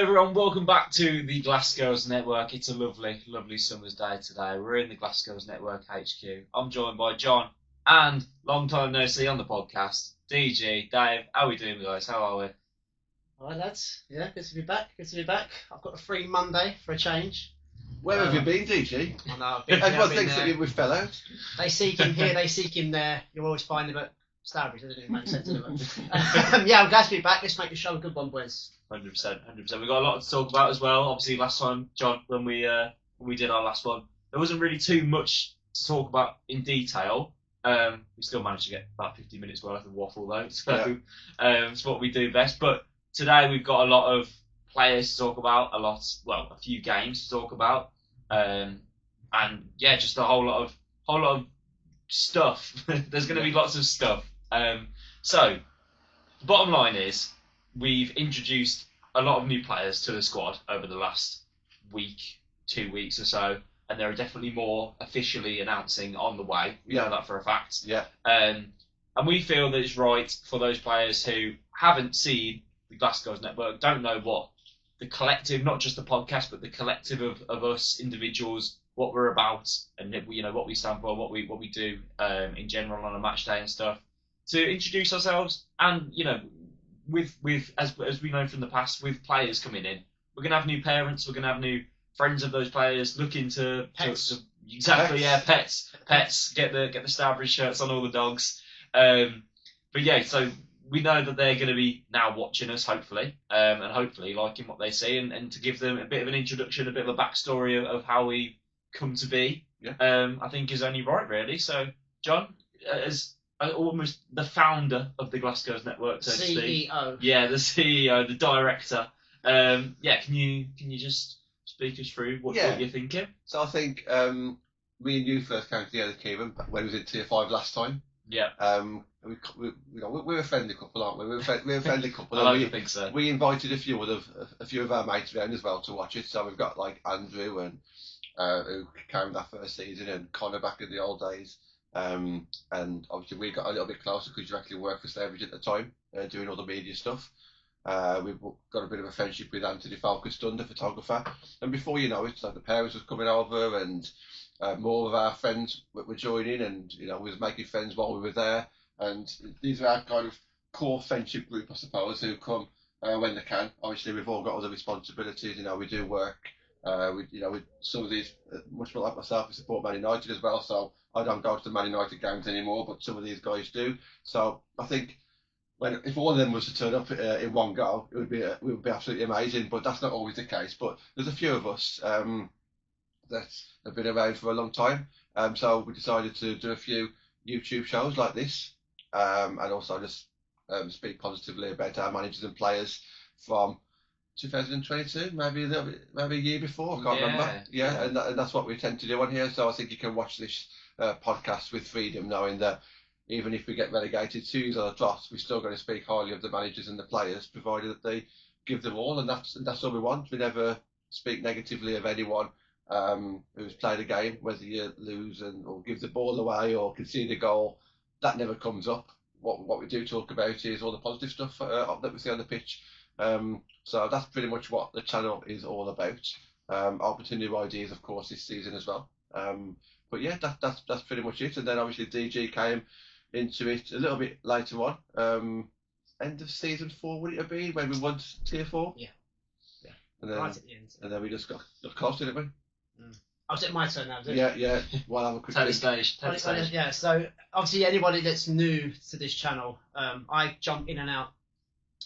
everyone, welcome back to the Glassgirls Network. It's a lovely, lovely summer's day today. We're in the Glassgirls Network HQ. I'm joined by John and long time no see on the podcast, DG, Dave. How are we doing, guys? How are we? All right, lads. Yeah, good to be back. Good to be back. I've got a free Monday for a change. Where have you been, DG? I know, I've been Everyone thinks that we fell out. They seek him here, they seek him there. You'll always find him at Stourbridge. That didn't make sense, did it? Yeah, I'm glad to be back. Let's make the show a good one, boys. 100%, 100%. We've got a lot to talk about as well. Obviously, last time, John, when we did our last one, there wasn't really too much to talk about in detail. We still managed to get about 50 minutes worth of waffle though, so it's what we do best. But today we've got a lot of players to talk about, a few games to talk about, and yeah, just a whole lot of stuff. There's going to be lots of stuff. So the bottom line is we've introduced a lot of new players to the squad over the last week, 2 weeks or so, and there are definitely more officially announcing on the way. We know that for a fact. Yeah. And we feel that it's right for those players who haven't seen the Glassgirls Network, don't know what the collective, not just the podcast, but the collective of us individuals, what we're about, and what we stand for, what we do in general on a match day and stuff, to introduce ourselves. And with as we know from the past, with players coming in, we're gonna have new parents, we're gonna have new friends of those players looking to Pets. Pets. Get the Stourbridge shirts on all the dogs. But yeah, so we know that they're going to be now watching us, hopefully, and hopefully liking what they see, and to give them a bit of an introduction, a bit of a backstory of how we come to be. Yeah. I think is only right, really. So, John, as almost the founder of the Glassgirls Network, so to speak. CEO. Yeah, the CEO, the director. Can you just speak us through what you're thinking? So I think me and you first came together, Kieran, when we was in Tier 5 last time. Yeah. We're a friendly couple, aren't we? We're a friendly couple. I think so. We invited a few of our mates around as well to watch it. So we've got like Andrew and who came that first season, and Connor back in the old days. And obviously we got a little bit closer because you actually worked for Stourbridge at the time, doing all the media stuff. We've got a bit of a friendship with Anthony Falcon, the photographer, and before you know it, like the parents was coming over, and more of our friends were joining, and we was making friends while we were there. And these are our kind of core friendship group, I suppose, who come when they can. Obviously, we've all got other responsibilities. We do work. With some of these, much more like myself, I support Man United as well. So I don't go to the Man United games anymore, but some of these guys do. So I think if all of them was to turn up in one go, it would be absolutely amazing. But that's not always the case. But there's a few of us that have been around for a long time. So we decided to do a few YouTube shows like this, and also just speak positively about our managers and players from 2022, maybe a year before, I can't remember. Yeah. And that's what we tend to do on here. So I think you can watch this podcast with freedom, knowing that even if we get relegated 2 or drops, we're still going to speak highly of the managers and the players, provided that they give them all, and that's all we want. We never speak negatively of anyone who's played a game, whether you lose or give the ball away or concede a goal. That never comes up. What we do talk about is all the positive stuff that we see on the pitch. So that's pretty much what the channel is all about. Open to new ideas, of course, this season as well. But yeah, that's pretty much it. And then obviously DG came into it a little bit later on. End of season 4 would it have been when we won Tier 4? Yeah. And then, right at the end. And then we just got close, didn't we? Oh, is it my turn now? Is it? Yeah. Well, have a quick Take the stage. Yeah. So obviously, anybody that's new to this channel, I jump in and out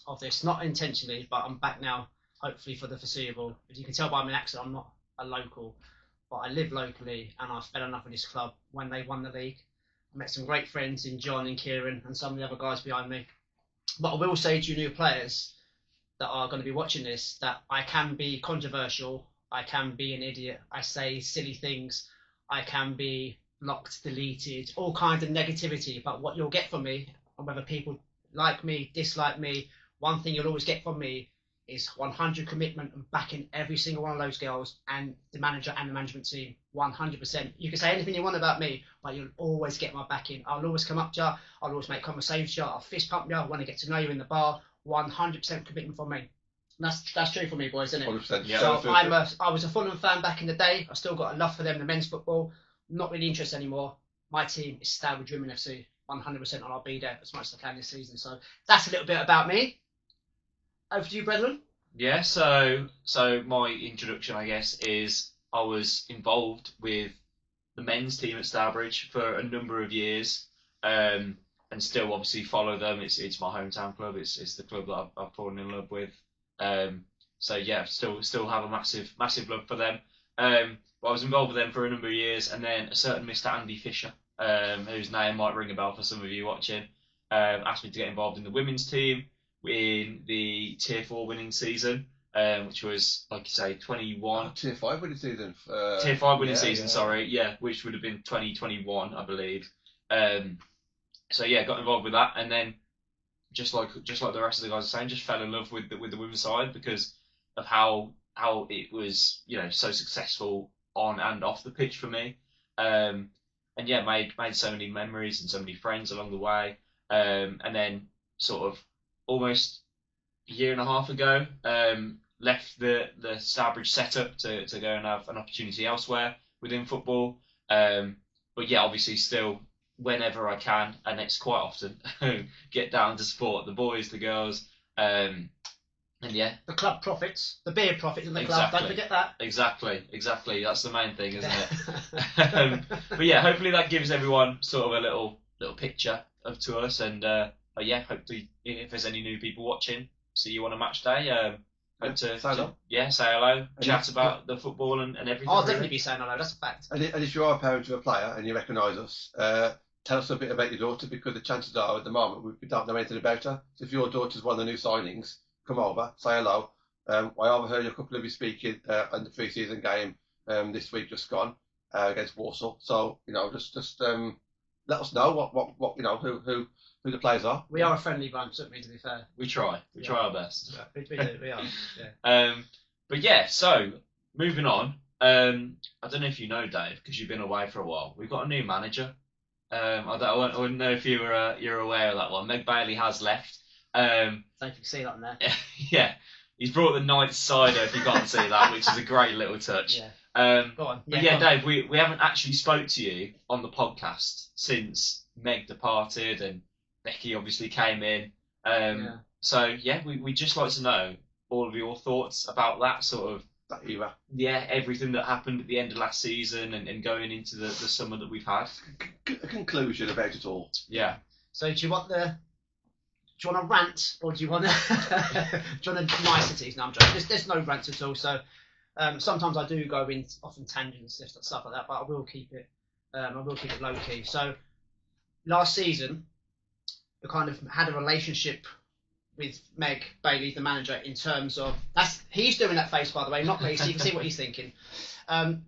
of this, not intentionally, but I'm back now, hopefully for the foreseeable. As you can tell by my accent, I'm not a local, but I live locally, and I fell in love with this club when they won the league. I met some great friends in John and Kieran and some of the other guys behind me. But I will say to you new players that are going to be watching this, that I can be controversial, I can be an idiot, I say silly things, I can be blocked, deleted, all kinds of negativity. But what you'll get from me, and whether people like me, dislike me, one thing you'll always get from me is 100 commitment and backing every single one of those girls and the manager and the management team 100%. You can say anything you want about me, but you'll always get my backing. I'll always come up to you, I'll always make conversation, I'll fist pump you, I want to get to know you in the bar. 100% commitment from me. That's true for me, boys, isn't it? 100%. Yeah. So I was a Fulham fan back in the day. I still got a love for them, the men's football. Not really interested anymore. My team is Stourbridge Women FC, 100%, and I'll be there as much as I can this season. So that's a little bit about me. Over to you, brethren. Yeah, so my introduction, I guess, is I was involved with the men's team at Stourbridge for a number of years, and still obviously follow them. It's my hometown club. It's the club that I've fallen in love with. So yeah, still have a massive love for them. But I was involved with them for a number of years, and then a certain Mr. Andy Fisher, whose name might ring a bell for some of you watching, asked me to get involved in the women's team in the Tier 4 winning season, which was, like you say, 21. Tier 5 winning season. Tier 5 winning season, sorry, yeah, which would have been 2021, I believe. So yeah, got involved with that, and then just like the rest of the guys are saying, just fell in love with the women's side because of how it was, so successful on and off the pitch for me. And yeah, made so many memories and so many friends along the way. And then sort of almost a year and a half ago, left the Stourbridge setup to go and have an opportunity elsewhere within football. But yeah, obviously still, whenever I can, and it's quite often, get down to support the boys, the girls, and yeah. The club profits, the beer profits in the club, don't forget that. Exactly, that's the main thing, isn't it? But yeah, hopefully that gives everyone sort of a little picture to us, and yeah, hopefully if there's any new people watching, see you on a match day, hope to say hello, chat about the football and everything. I'll definitely be saying hello, that's a fact. And if you are a parent of a player and you recognise us, tell us a bit about your daughter, because the chances are at the moment we don't know anything about her. So if your daughter's one of the new signings, come over, say hello. I overheard a couple of you speaking on the pre-season game this week just gone against Walsall. So just let us know what who the players are. We are a friendly bunch, don't we? To be fair, we try our best. We do, we are. Yeah. But yeah, so moving on. I don't know if you know, Dave, because you've been away for a while. We've got a new manager. I wouldn't know if you're aware of that one. Meg Bailey has left. Don't you can see that on there. Yeah, he's brought the Knights cider, if you can't see that, which is a great little touch. Yeah. Go on. But yeah, Dave, we haven't actually spoke to you on the podcast since Meg departed and Becky obviously came in. So yeah, we just like to know all of your thoughts about that sort of that era. Yeah, everything that happened at the end of last season and going into the summer that we've had. A conclusion about it all. Yeah. So do you want a rant, or do you want niceties? No, I'm joking. There's no rants at all. So sometimes I do go in often tangents and stuff like that, but I will keep it low key. So last season, we kind of had a relationship with Meg Bailey, the manager, in terms of he's doing that face, by the way, not me, so you can see what he's thinking.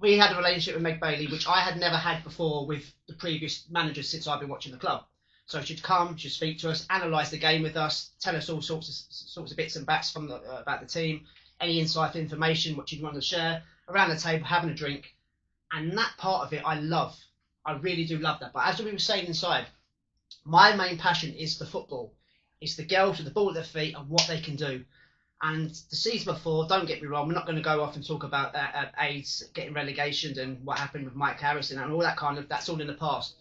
We had a relationship with Meg Bailey, which I had never had before with the previous managers since I've been watching the club. So she'd come, she'd speak to us, analyse the game with us, tell us all sorts of bits and bats from about the team, any insight information, what she'd want to share, around the table, having a drink. And that part of it I love. I really do love that. But as we were saying inside, my main passion is the football. It's the girls with the ball at their feet and what they can do. And the season before, don't get me wrong, we're not going to go off and talk about AIDS getting relegation and what happened with Mike Harrison and all that that's all in the past.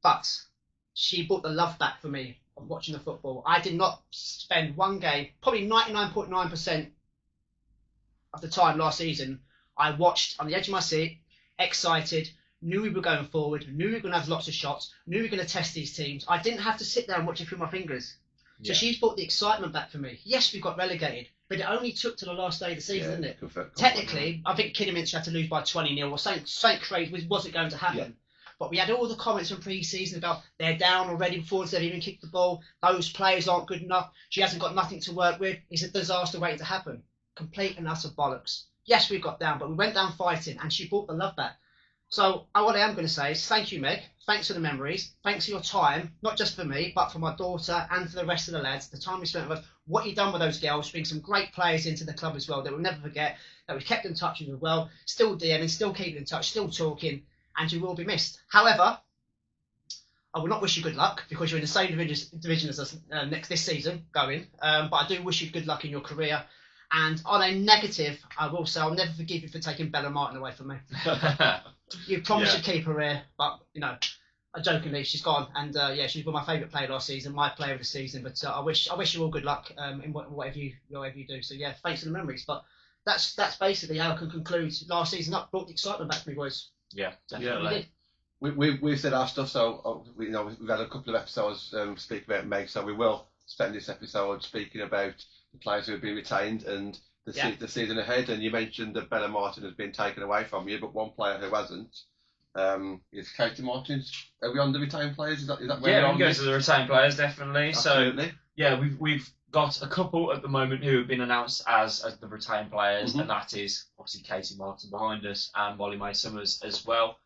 But she brought the love back for me of watching the football. I did not spend one game, probably 99.9% of the time last season, I watched on the edge of my seat, excited, knew we were going forward, knew we were going to have lots of shots, knew we were going to test these teams. I didn't have to sit there and watch it through my fingers. So she's brought the excitement back for me. Yes, we got relegated, but it only took to the last day of the season, didn't it? Technically, I think Kidderminster had to lose by 20-0 or something crazy wasn't going to happen. Yeah. But we had all the comments from pre-season about they're down already before they've even kicked the ball. Those players aren't good enough. She hasn't got nothing to work with. It's a disaster waiting to happen. Complete and utter bollocks. Yes, we got down, but we went down fighting, and she brought the love back. So what I am going to say is thank you, Meg. Thanks for the memories. Thanks for your time, not just for me, but for my daughter and for the rest of the lads. The time we spent with us, what you've done with those girls, bring some great players into the club as well that we'll never forget, that we've kept in touch with as well, still DMing, still keeping in touch, still talking, and you will be missed. However, I will not wish you good luck because you're in the same division as us this season going, but I do wish you good luck in your career And on a negative, I will say I'll never forgive you for taking Bella Martin away from me. You promised to keep her here, but jokingly, she's gone. And she's been my favourite player last season, my player of the season. But I wish you all good luck in whatever you do. So yeah, thanks for the memories. But that's basically how I can conclude last season. That brought the excitement back to me, boys. Yeah, definitely. We've said our stuff, so we've had a couple of episodes speaking about Meg, so we will spend this episode speaking about the players who have been retained and the season ahead. And you mentioned that Bella Martin has been taken away from you, but one player who hasn't is Katie Martin. Are we on the retained players? Is that where we can go to the retained players, definitely. Absolutely. So yeah, we've got a couple at the moment who have been announced as the retained players, and that is obviously Katie Martin behind us and Molly May Summers as well.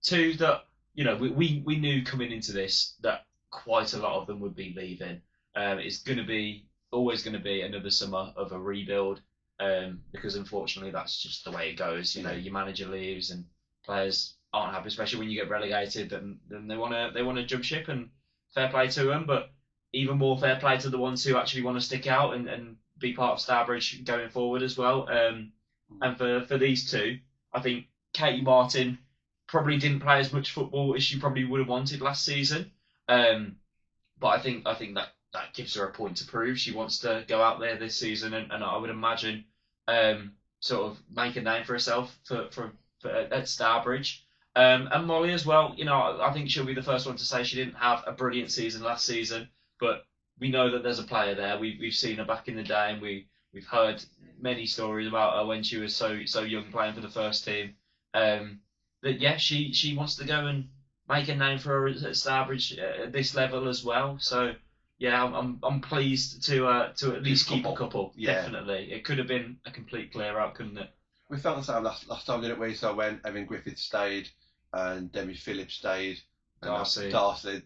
Two that we knew coming into this that quite a lot of them would be leaving. It's always going to be another summer of a rebuild, because unfortunately that's just the way it goes. Your manager leaves and players aren't happy, especially when you get relegated. Then they want to jump ship, and fair play to them. But even more fair play to the ones who actually want to stick out and be part of Stourbridge going forward as well. And for these two, I think Katie Martin probably didn't play as much football as she probably would have wanted last season. But I think that gives her a point to prove. She wants to go out there this season, and I would imagine sort of make a name for herself for at Stourbridge. And Molly as well. I think she'll be the first one to say she didn't have a brilliant season last season, but we know that there's a player there. We've seen her back in the day, and we've heard many stories about her when she was so young playing for the first team. That she wants to go and make a name for her at Stourbridge at this level as well. So yeah, I'm pleased to at least keep a couple. Yeah. Definitely, it could have been a complete clear out, couldn't it? We felt the same last time, didn't we? So when Evan Griffith stayed and Demi Phillips stayed, Darcy,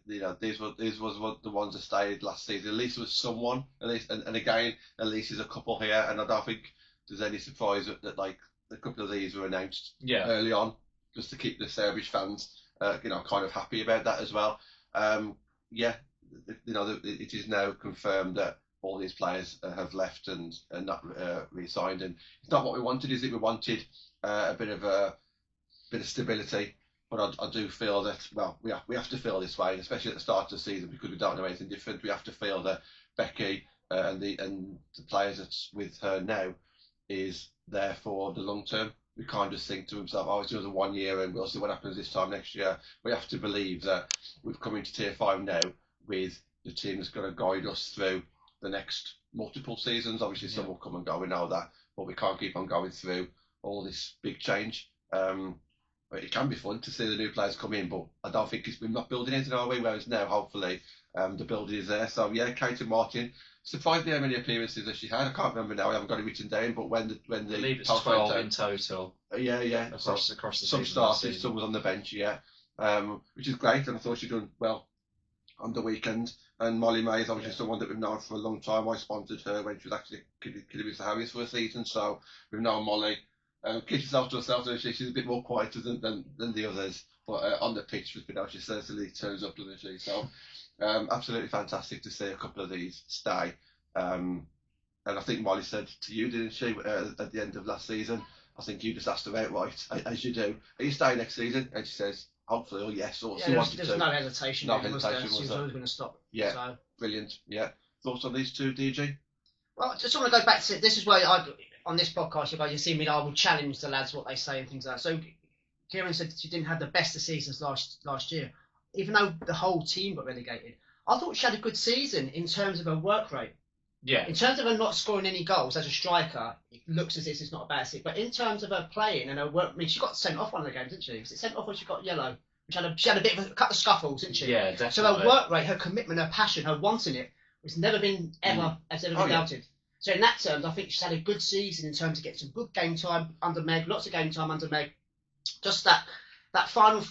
these was the ones that stayed last season. At least there was someone. At least, and again, at least there's a couple here, and I don't think there's any surprise that like a couple of these were announced early on, just to keep the Stourbridge fans, kind of happy about that as well. It is now confirmed that all these players have left and not re-signed, and it's not what we wanted, is it? We wanted a bit of stability, but I do feel that we have to feel this way, especially at the start of the season, because we don't know anything different. We have to feel that Becky and the players that's with her now is there for the long term. We can't just think to himself, it's just a 1 year and we'll see what happens this time next year. We have to believe that we've come into Tier 5 now with the team that's going to guide us through the next multiple seasons. Obviously, some will come and go, we know that, but we can't keep on going through all this big change. It can be fun to see the new players come in, but I don't think we're not building anything, are we? Whereas now, hopefully, the building is there. So yeah, Katie Martin, surprised me how many appearances that she had. I can't remember now. I haven't got it written down. But when the I believe it's 12 in total. Yeah. Across the some started, some was on the bench. Yeah, which is great, and I thought she'd done well on the weekend. And Molly May is obviously someone that we've known for a long time. I sponsored her when she was actually Kiddie Harris for a season, so we've known Molly. Keeps herself to herself, so she's a bit more quieter than the others. But on the pitch, she certainly turns up, doesn't she? So absolutely fantastic to see a couple of these stay. And I think Molly said to you, didn't she, at the end of last season? I think you just asked her outright, as you do, are you staying next season? And she says, hopefully, or yes, or she wanted to. There's no hesitation. No hesitation. She was always going to stop. Yeah, so. Brilliant. Yeah. Thoughts on these two, DG? Well, I just want to go back to, this is where on this podcast, you see me, I will challenge the lads what they say and things like that. So Kieran said she didn't have the best of seasons last year, even though the whole team got relegated. I thought she had a good season in terms of her work rate. Yeah. In terms of her not scoring any goals as a striker, it looks as if it's not a bad season. But in terms of her playing and her work, she got sent off one of the games, didn't she? Was it sent off or she got yellow? She had a bit of a couple of scuffles, didn't she? Yeah, definitely. So her work rate, her commitment, her passion, her wanting it, has never been doubted. So in that terms, I think she's had a good season in terms of getting some good game time under Meg, lots of game time under Meg. Just that final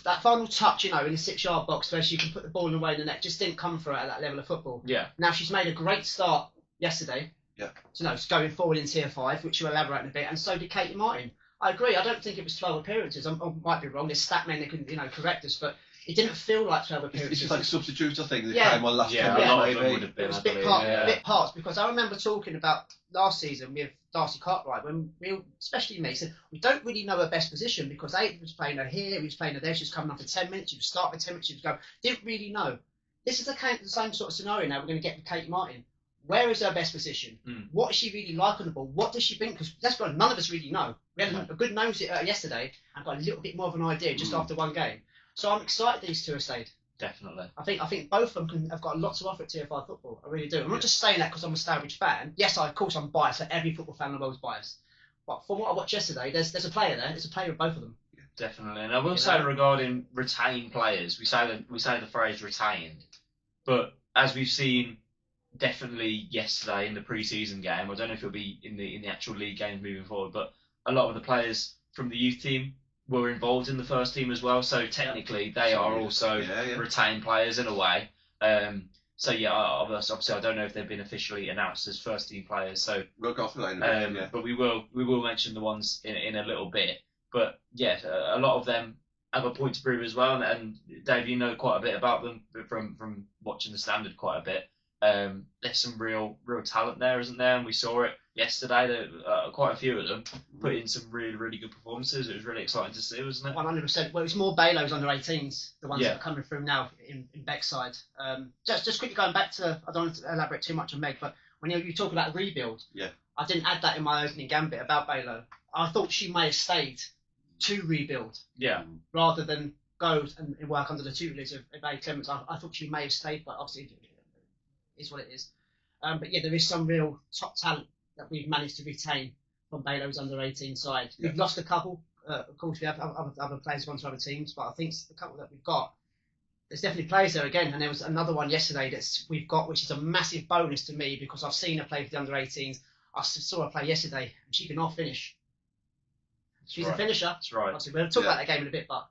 touch, in the 6-yard box where she can put the ball away in the net, just didn't come for her at that level of football. Yeah. Now she's made a great start yesterday. Yeah. So it's going forward in Tier 5, which you'll elaborate on a bit, and so did Katie Martin. I agree. I don't think it was 12 appearances. I might be wrong. There's stat men that can correct us, but it didn't feel like 12 It's appearances. just like substitutes, I think. They Yeah. came on last Yeah, time. a lot of them maybe. would have been. It was I bit believe, part, bit parts, because I remember talking about last season with Darcy Cartwright when we, especially me, said we don't really know her best position because they was playing her here, we was playing her there. She was coming up for 10 minutes. She was starting for 10 minutes. She was going. Didn't really know. This is the same sort of scenario now. We're going to get with Kate Martin. Where is her best position? What is she really like on the ball? What does she bring? Because let's be honest, none of us really know. We had a good nose at her yesterday and got a little bit more of an idea just after one game. So I'm excited these two have stayed. Definitely. I think both of them have got a lot to offer at TFI football. I really do. I'm not just saying that because I'm a Stourbridge fan. Yes, of course I'm biased. So every football fan in the world is biased. But from what I watched yesterday, there's a player there. There's a player of both of them. Definitely. And I will say regarding retained players, we say the phrase retained, but as we've seen definitely yesterday in the pre-season game, I don't know if it'll be in the actual league games moving forward, but a lot of the players from the youth team were involved in the first team as well, so technically they are also retained players in a way. So yeah, obviously I don't know if they've been officially announced as first team players, so we'll go for that. but we will mention the ones in a little bit. But yeah, a lot of them have a point to prove as well, and Dave, you know quite a bit about them from watching the Standard quite a bit. There's some real talent there, isn't there? And we saw it yesterday. Quite a few of them put in some really good performances. It was really exciting to see, wasn't it? 100%. Well, it's more Balo's under 18s, the ones that are coming through now in Beckside. Just quickly going back to, I don't want to elaborate too much on Meg, but when you talk about rebuild, I didn't add that in my opening gambit about Balo. I thought she may have stayed to rebuild, rather than go and work under the tutelage of A. Clements. I thought she may have stayed, but obviously it is what it is. But yeah, there is some real top talent that we've managed to retain from Balo's under 18 side. We've lost a couple. Of course, we have other players gone to other teams, but I think the couple that we've got, there's definitely players there again. And there was another one yesterday that we've got, which is a massive bonus to me because I've seen her play for the under 18s. I saw her play yesterday, and she can off finish. She's a finisher. That's right. Obviously, we'll talk about that game in a bit, but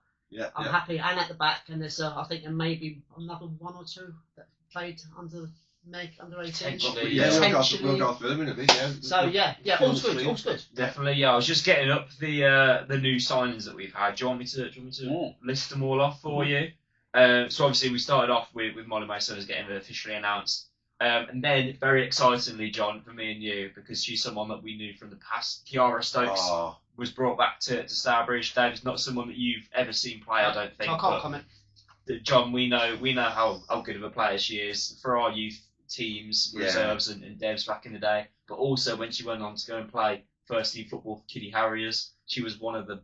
I'm happy. And at the back, and there's I think there may be another one or two that played under Meg under 18. We'll go through them in a bit. So all's good. Definitely, yeah. I was just getting up the new signings that we've had. Do you want me to list them all off for you? So obviously we started off with Molly Mason as getting officially announced. And then, very excitingly, John, for me and you, because she's someone that we knew from the past, Kiara Stokes was brought back to Stourbridge. Dave's not someone that you've ever seen play, I don't think. I can't comment. John, we know how good of a player she is for our youth teams, reserves and devs back in the day. But also when she went on to go and play first team football for Kiddie Harriers, she was one of the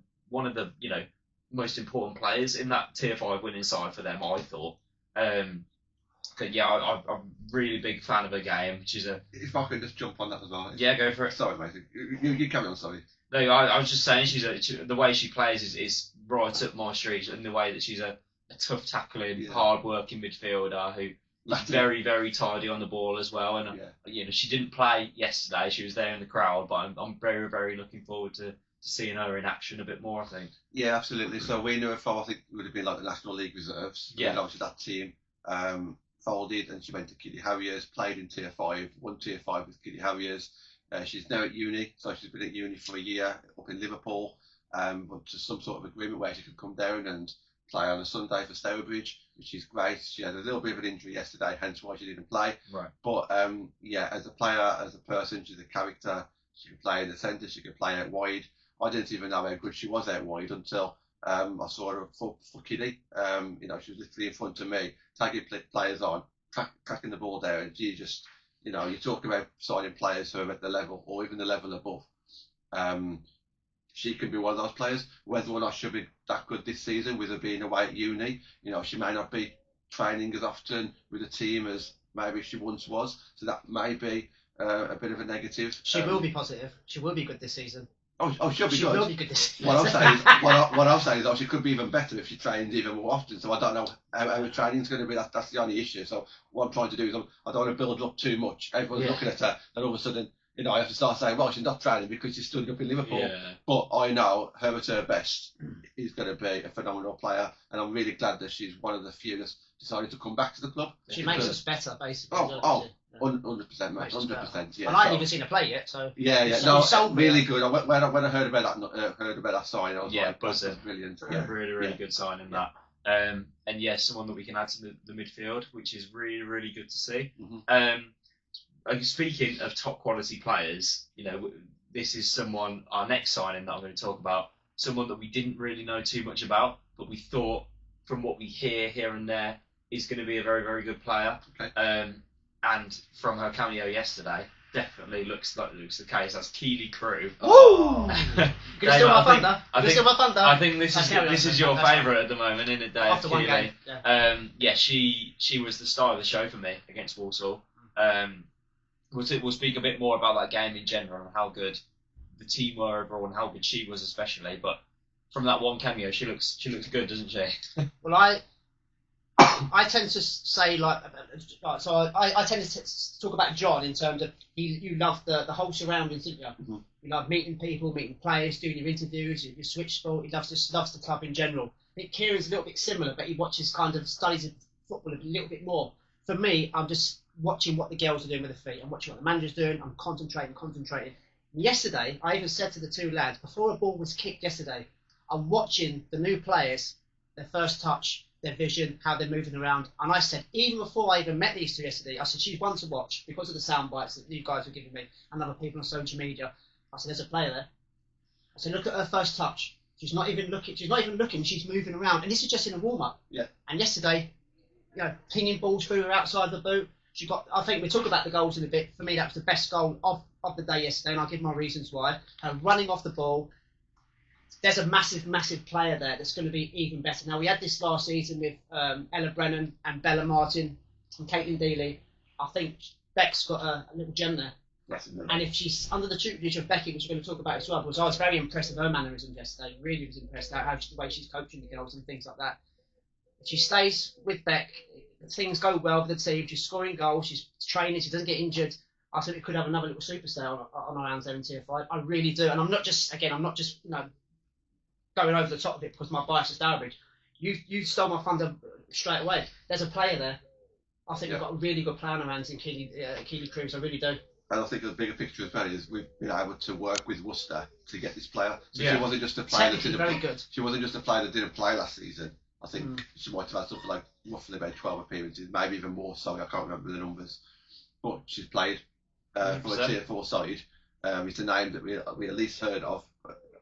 most important players in that Tier 5 winning side for them, I thought. But yeah, I'm a really big fan of her game. If I could just jump on that as well. Yeah, go for it. Sorry, mate. You carry on, sorry. No, I was just saying the way she plays is right up my street, and the way that she's a tough tackling, hard working midfielder who is very, very tidy on the ball as well. And she didn't play yesterday; she was there in the crowd. But I'm very, very looking forward to seeing her in action a bit more, I think. Yeah, absolutely. So we knew her from, I think it would have been like the National League reserves. Yeah. Obviously that team folded, and she went to Kiddie Harriers, played in Tier 5, won Tier 5 with Kiddie Harriers. She's now at uni, so she's been at uni for a year up in Liverpool, but to some sort of agreement where she could come down and play on a Sunday for Stourbridge, which is great. She had a little bit of an injury yesterday, hence why she didn't play. Right. But as a player, as a person, she's a character. She could play in the centre, she could play out wide. I didn't even know how good she was out wide until I saw her for Kiddie. She was literally in front of me, tagging players on, tracking the ball down, and she just, you talk about signing players who are at the level or even the level above. She can be one of those players. Whether or not she'll be that good this season with her being away at uni, she may not be training as often with the team as maybe she once was. So that may be a bit of a negative. She will be positive. She will be good this season. She'll be good. She will be good this season. What I'm saying is she could be even better if she trains even more often. So I don't know how her training's going to be. That's the only issue. So what I'm trying to do is I don't want to build up too much. Everyone's looking at her, and all of a sudden, I have to start saying, well, she's not training because she's stood up in Liverpool. Yeah. But I know her at her best is going to be a phenomenal player, and I'm really glad that she's one of the few that's decided to come back to the club. She makes us better, basically. 100%, mate. 100%. Yeah. And I haven't even seen her play yet, so really good. When I heard about that sign, I was like, buzzing. That's brilliant. Really good sign in that. And yes, someone that we can add to the midfield, which is really, really good to see. Speaking of top quality players, this is someone, our next signing that I'm going to talk about, someone that we didn't really know too much about, but we thought from what we hear here and there is going to be a very, very good player. Okay. And from her cameo yesterday, definitely looks the case. That's Keely Crew. Woo! Gonna steal my thunder. I think this is your favourite at the moment, isn't it, Dave? After one game. Yeah. She was the star of the show for me against Walsall. We'll speak a bit more about that game in general and how good the team were overall and how good she was especially. But from that one cameo, she looks good, doesn't she? Well, I tend to say I tend to talk about John in terms of you love the whole surroundings, didn't you? Mm-hmm. You love meeting people, meeting players, doing your interviews, your switch sport. He loves the club in general. I think Kieran's a little bit similar, but he studies of football a little bit more. For me, I'm just watching what the girls are doing with their feet. I'm watching what the manager's doing. I'm concentrating. And yesterday, I even said to the two lads, before a ball was kicked yesterday, I'm watching the new players, their first touch, their vision, how they're moving around. And I said, even before I even met these two yesterday, I said, she's one to watch because of the sound bites that you guys were giving me and other people on social media. I said, there's a player there. I said, look at her first touch. She's not even looking. She's moving around. And this is just in a warm-up. Yeah. And yesterday, pinging balls through her outside the boot. I think we talk about the goals in a bit. For me, that was the best goal of the day yesterday, and I'll give my reasons why. Running off the ball. There's a massive, massive player there that's going to be even better. Now, we had this last season with Ella Brennan and Bella Martin and Caitlin Dealey. I think Beck's got a little gem there. And if she's under the tutelage of Becky, which we're going to talk about as well, because I was very impressed with her mannerisms yesterday. Really was impressed at the way she's coaching the girls and things like that. If she stays with Beck, things go well with the team. She's scoring goals. She's training. She doesn't get injured. I think we could have another little superstar on our hands there in Tier 5. I really do. And I'm not just going over the top of it because my bias is Stourbridge. You stole my thunder straight away. There's a player there. I think we've got a really good player on our hands in Keely Cruz. I really do. And I think the bigger picture as well is we've been able to work with Worcester to get this player. So Yeah. she wasn't just a player that good. She wasn't just a player that didn't play last season. I think she might have had something like roughly about 12 appearances, maybe even more. Sorry, I can't remember the numbers. But she's played for a Tier 4 side. It's a name that we at least heard of.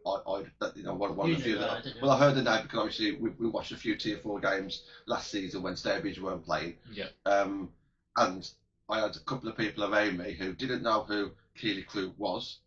One of the few that. Well, I heard the name because obviously we watched a few Tier 4 games last season when Stourbridge weren't playing. Yeah. And I had a couple of people around me who didn't know who Keely Crew was.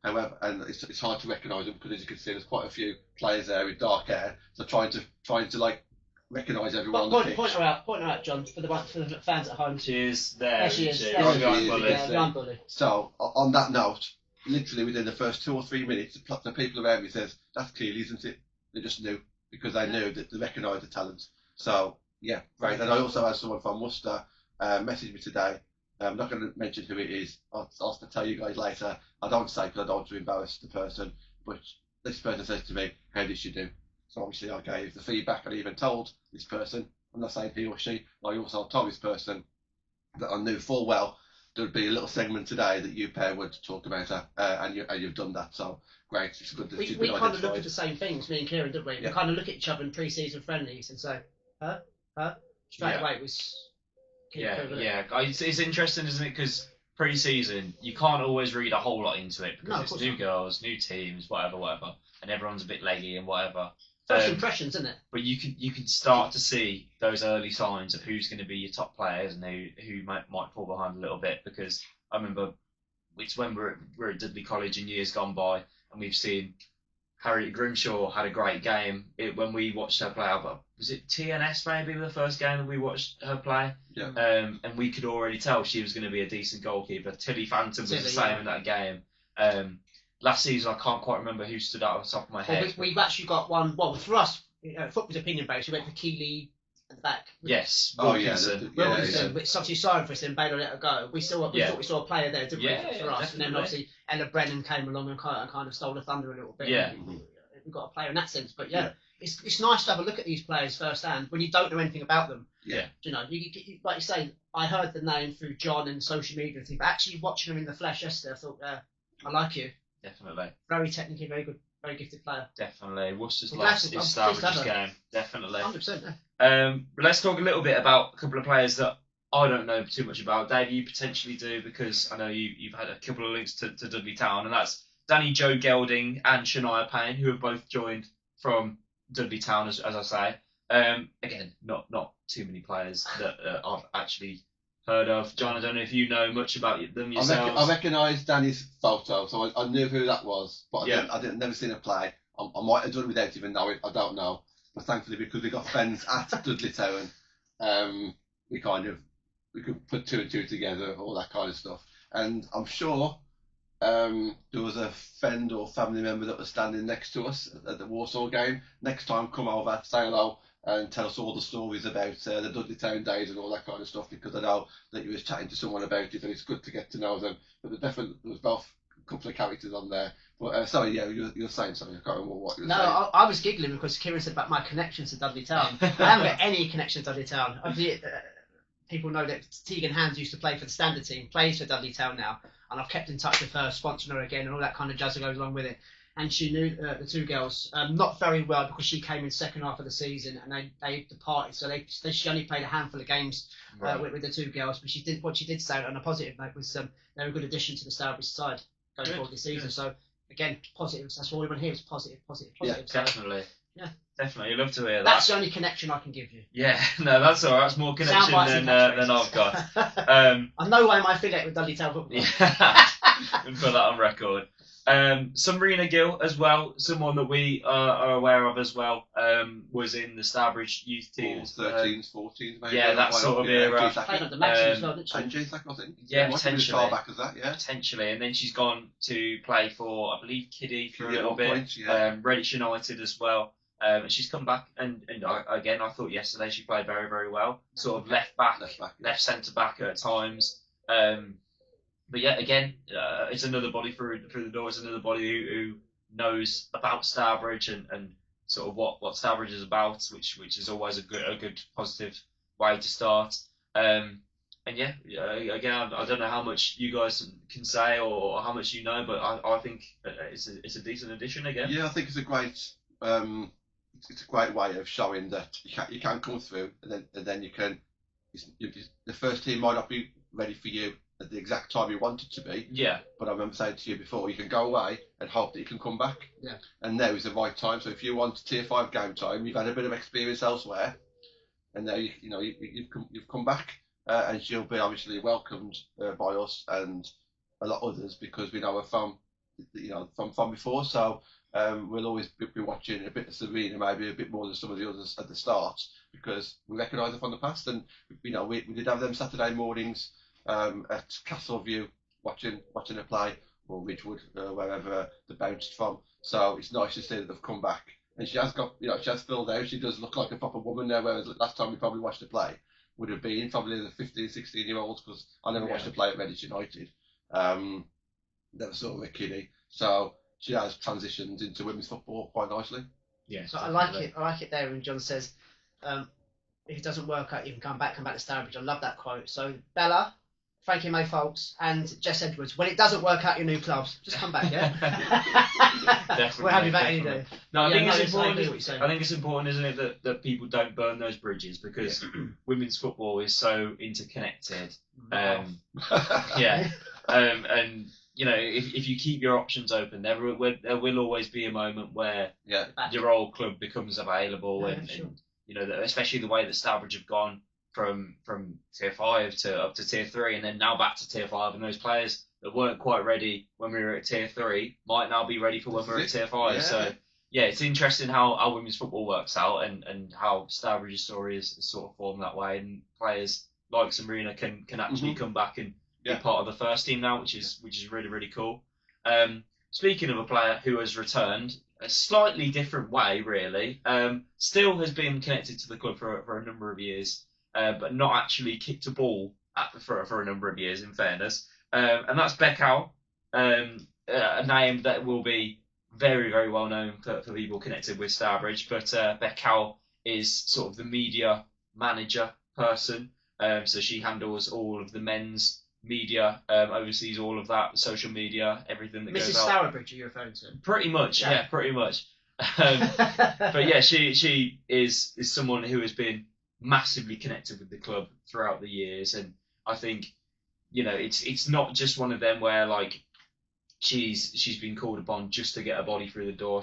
However, and it's hard to recognise them because as you can see, there's quite a few players there with dark hair. So trying to like recognise everyone on the pitch. Point her out, John, for the fans at home. She is there. There she is. Behind Bully. So on that note, literally within the first 2 or 3 minutes, the people around me says, "That's Keely, isn't it?" They just knew because they knew that they recognised the talent. So yeah, right. And I also had someone from Worcester message me today. I'm not going to mention who it is. I'll tell you guys later. I don't say because I don't want to embarrass the person. But this person says to me, "How did she do?" So obviously I gave the feedback. I even told this person. I'm not saying he or she. I also told this person that I knew full well there would be a little segment today that you pair would talk about her, and you've done that. So great. It's good that we kind of look at the same things, me and Kieran, don't we? Yeah. We kind of look at each other in pre-season friendlies and say, her, straight away it was. It's interesting, isn't it? Because pre-season, you can't always read a whole lot into it because it's new girls, new teams, whatever, and everyone's a bit leggy and whatever. First impressions, isn't it? But you can start to see those early signs of who's going to be your top players and who might fall behind a little bit. Because I remember it's when we're at Dudley College in years gone by, and we've seen Harriet Grimshaw had a great game when we watched her play. But was it TNS maybe the first game that we watched her play? Yeah. And we could already tell she was going to be a decent goalkeeper. Tilly Phantom was the same in that game. Last season, I can't quite remember who stood out off the top of my head. We've actually got one. Well, for us, football's opinion based. We went for Keely at the back. Yes. Wilkinson. Which obviously signed for us, and Baylor let her go. We thought we saw a player there, didn't we, for us? Definitely. And then obviously Ella Brennan came along and kind of stole the thunder a little bit. Yeah. We've got a player in that sense, but it's nice to have a look at these players firsthand when you don't know anything about them. Yeah. You know, you like you say, I heard the name through John and social media and things, but actually watching them in the flesh yesterday, I thought, I like you. Definitely. Very technically, very good Very gifted player. Definitely. Worcester's I'm lost glad is to- I'm pleased to Stourbridge's have game. Definitely. 100%. Yeah. But let's talk a little bit about a couple of players that I don't know too much about. Dave, you potentially do, because I know you've had a couple of links to Dudley Town, and that's Danny Jo Gelding and Shania Payne, who have both joined from Dudley Town, as I say. Again, not too many players that I've actually heard of. John, I don't know if you know much about them yourselves. I recognise Danny's photo, so I knew who that was, but Yeah. I didn't never seen her play. I might have done without even knowing. I don't know, but thankfully, because we got friends at Dudley Town, we could put two and two together, all that kind of stuff. And I'm sure there was a friend or family member that was standing next to us at the Walsall game. Next time, come over, say hello, and tell us all the stories about the Dudley Town days and all that kind of stuff, because I know that you was chatting to someone about it, and it's good to get to know them. But there was both a couple of characters on there. But sorry, yeah, you were saying something. I can't remember what you were saying. I was giggling because Kieran said about my connections to Dudley Town. I haven't got any connection to Dudley Town. People know that Tegan Hands used to play for the standard team, plays for Dudley Town now, and I've kept in touch with her, sponsoring her again, and all that kind of jazz that goes along with it. And she knew the two girls not very well, because she came in second half of the season and they departed, so she only played a handful of games with the two girls. But what she did say on a positive note was they were a good addition to the Stourbridge side going forward this season. Good. So again, positives. That's all we want to hear is positive. Yeah, so, definitely. Yeah. Definitely, I'd love to hear that. That's the only connection I can give you. Yeah, no, that's all right. That's more connection than I've got. I know why I'm affiliated with Dudley Town Football. Yeah, and put that on record. Some Rena Gill as well, someone that we are aware of as well, was in the Stourbridge youth teams. 13s, 14s, maybe. Yeah, that sort of era. Played at the Maxim as well, didn't she? And James, I think. Yeah, potentially. As far back as that, yeah. Potentially, and then she's gone to play for, I believe, Kiddie for a little bit. Point, yeah. Redditch United as well. And she's come back, and again, I thought yesterday she played very, very well. Sort of left back, left centre back at times. But yeah, again, it's another body through the door. It's another body who knows about Stourbridge and sort of what Stourbridge is about, which is always a good positive way to start. And yeah, again, I don't know how much you guys can say or how much you know, but I think it's a decent addition again. Yeah, I think it's a great way of showing that you can come through, and then you can. The first team might not be ready for you at the exact time you want it to be. Yeah. But I remember saying to you before, you can go away and hope that you can come back. Yeah. And now is the right time. So if you want Tier 5 game time, you've had a bit of experience elsewhere, and now you've come back, and she'll be obviously welcomed by us and a lot of others, because we know her from before. So we'll always be watching a bit of Serena, maybe a bit more than some of the others at the start, because we recognise her from the past. And we did have them Saturday mornings at Castleview watching her play, or Ridgewood, wherever they bounced from. So it's nice to see that they've come back, and she has filled out. She does look like a proper woman now, whereas last time we probably watched her play would have been probably the 15, 16-year-olds, because I never watched her play at Redditch United. Never saw her at Kiddie. So she has transitioned into women's football quite nicely. Yeah. So I like it there when John says, if it doesn't work out, you can come back to Stourbridge. I love that quote. So Bella, Frankie May Folks, and Jess Edwards, when it doesn't work out your new clubs, just come back, yeah? Definitely. We're happy about any day. No, I think it's I agree important. what you're saying. I think it's important, isn't it, that people don't burn those bridges, because women's football is so interconnected. And you know, if you keep your options open, there will always be a moment where your old club becomes available, and you know, especially the way that Stourbridge have gone from Tier 5 to up to Tier 3, and then now back to Tier 5, and those players that weren't quite ready when we were at Tier 3 might now be ready for when we're at Tier 5. Yeah. So yeah, it's interesting how women's football works out, and how Stourbridge's story is sort of formed that way, and players like Sabrina can actually come back and be part of the first team now, which is really, really cool. Speaking of a player who has returned a slightly different way, really, still has been connected to the club for a number of years, but not actually kicked a ball for a number of years, in fairness. And that's Beck Howe, a name that will be very, very well known for people connected with Stourbridge. But Beck Howe is sort of the media manager person, so she handles all of the men's media, oversees all of that, social media, everything that Mrs. goes out. Stourbridge, are you referring to? Pretty much, Yeah. yeah, pretty much. But yeah, she is someone who has been massively connected with the club throughout the years, and I think, you know, it's not just one of them where like she's been called upon just to get a body through the door.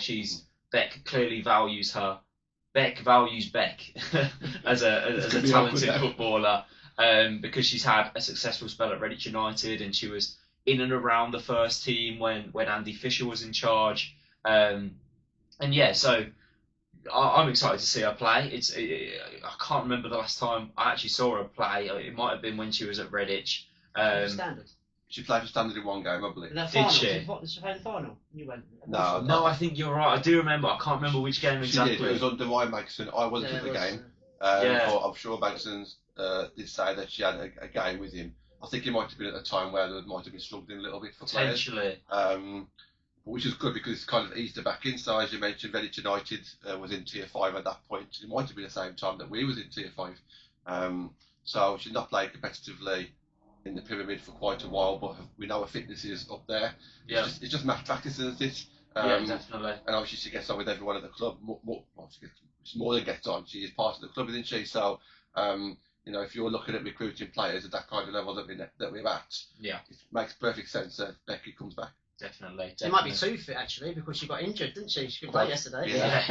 Beck clearly values her. Beck values Beck as a talented footballer, because she's had a successful spell at Redditch United, and she was in and around the first team when Andy Fisher was in charge. And yeah, so I'm excited to see her play. I can't remember the last time I actually saw her play. It might have been when she was at Redditch. Standard. She played for Standard in one game, I believe. In that Did final, she? Did she play in the final? You went. No, No, I think you're right. I do remember. I can't remember which game She exactly. did. It was under Ryan Magson. I wasn't at the game. Yeah. But I'm sure Magson did say that she had a game with him. I think it might have been at a time where there might have been struggling a little bit for players. Potentially. Which is good because it's kind of eased her back in. So as you mentioned, Redditch United was in Tier 5 at that point. It might have been the same time that we was in Tier 5. So she's not played competitively in the pyramid for quite a while, but we know her fitness is up there. Yeah. It's just match practice, isn't it? Yeah, definitely. And obviously she gets on with everyone at the club. She's more than gets on. She is part of the club, isn't she? So, you know, if you're looking at recruiting players at that kind of level that we're at, Yeah. it makes perfect sense that Becky comes back. Definitely. She might be too fit actually because she got injured, didn't she? She couldn't play yesterday. Yeah.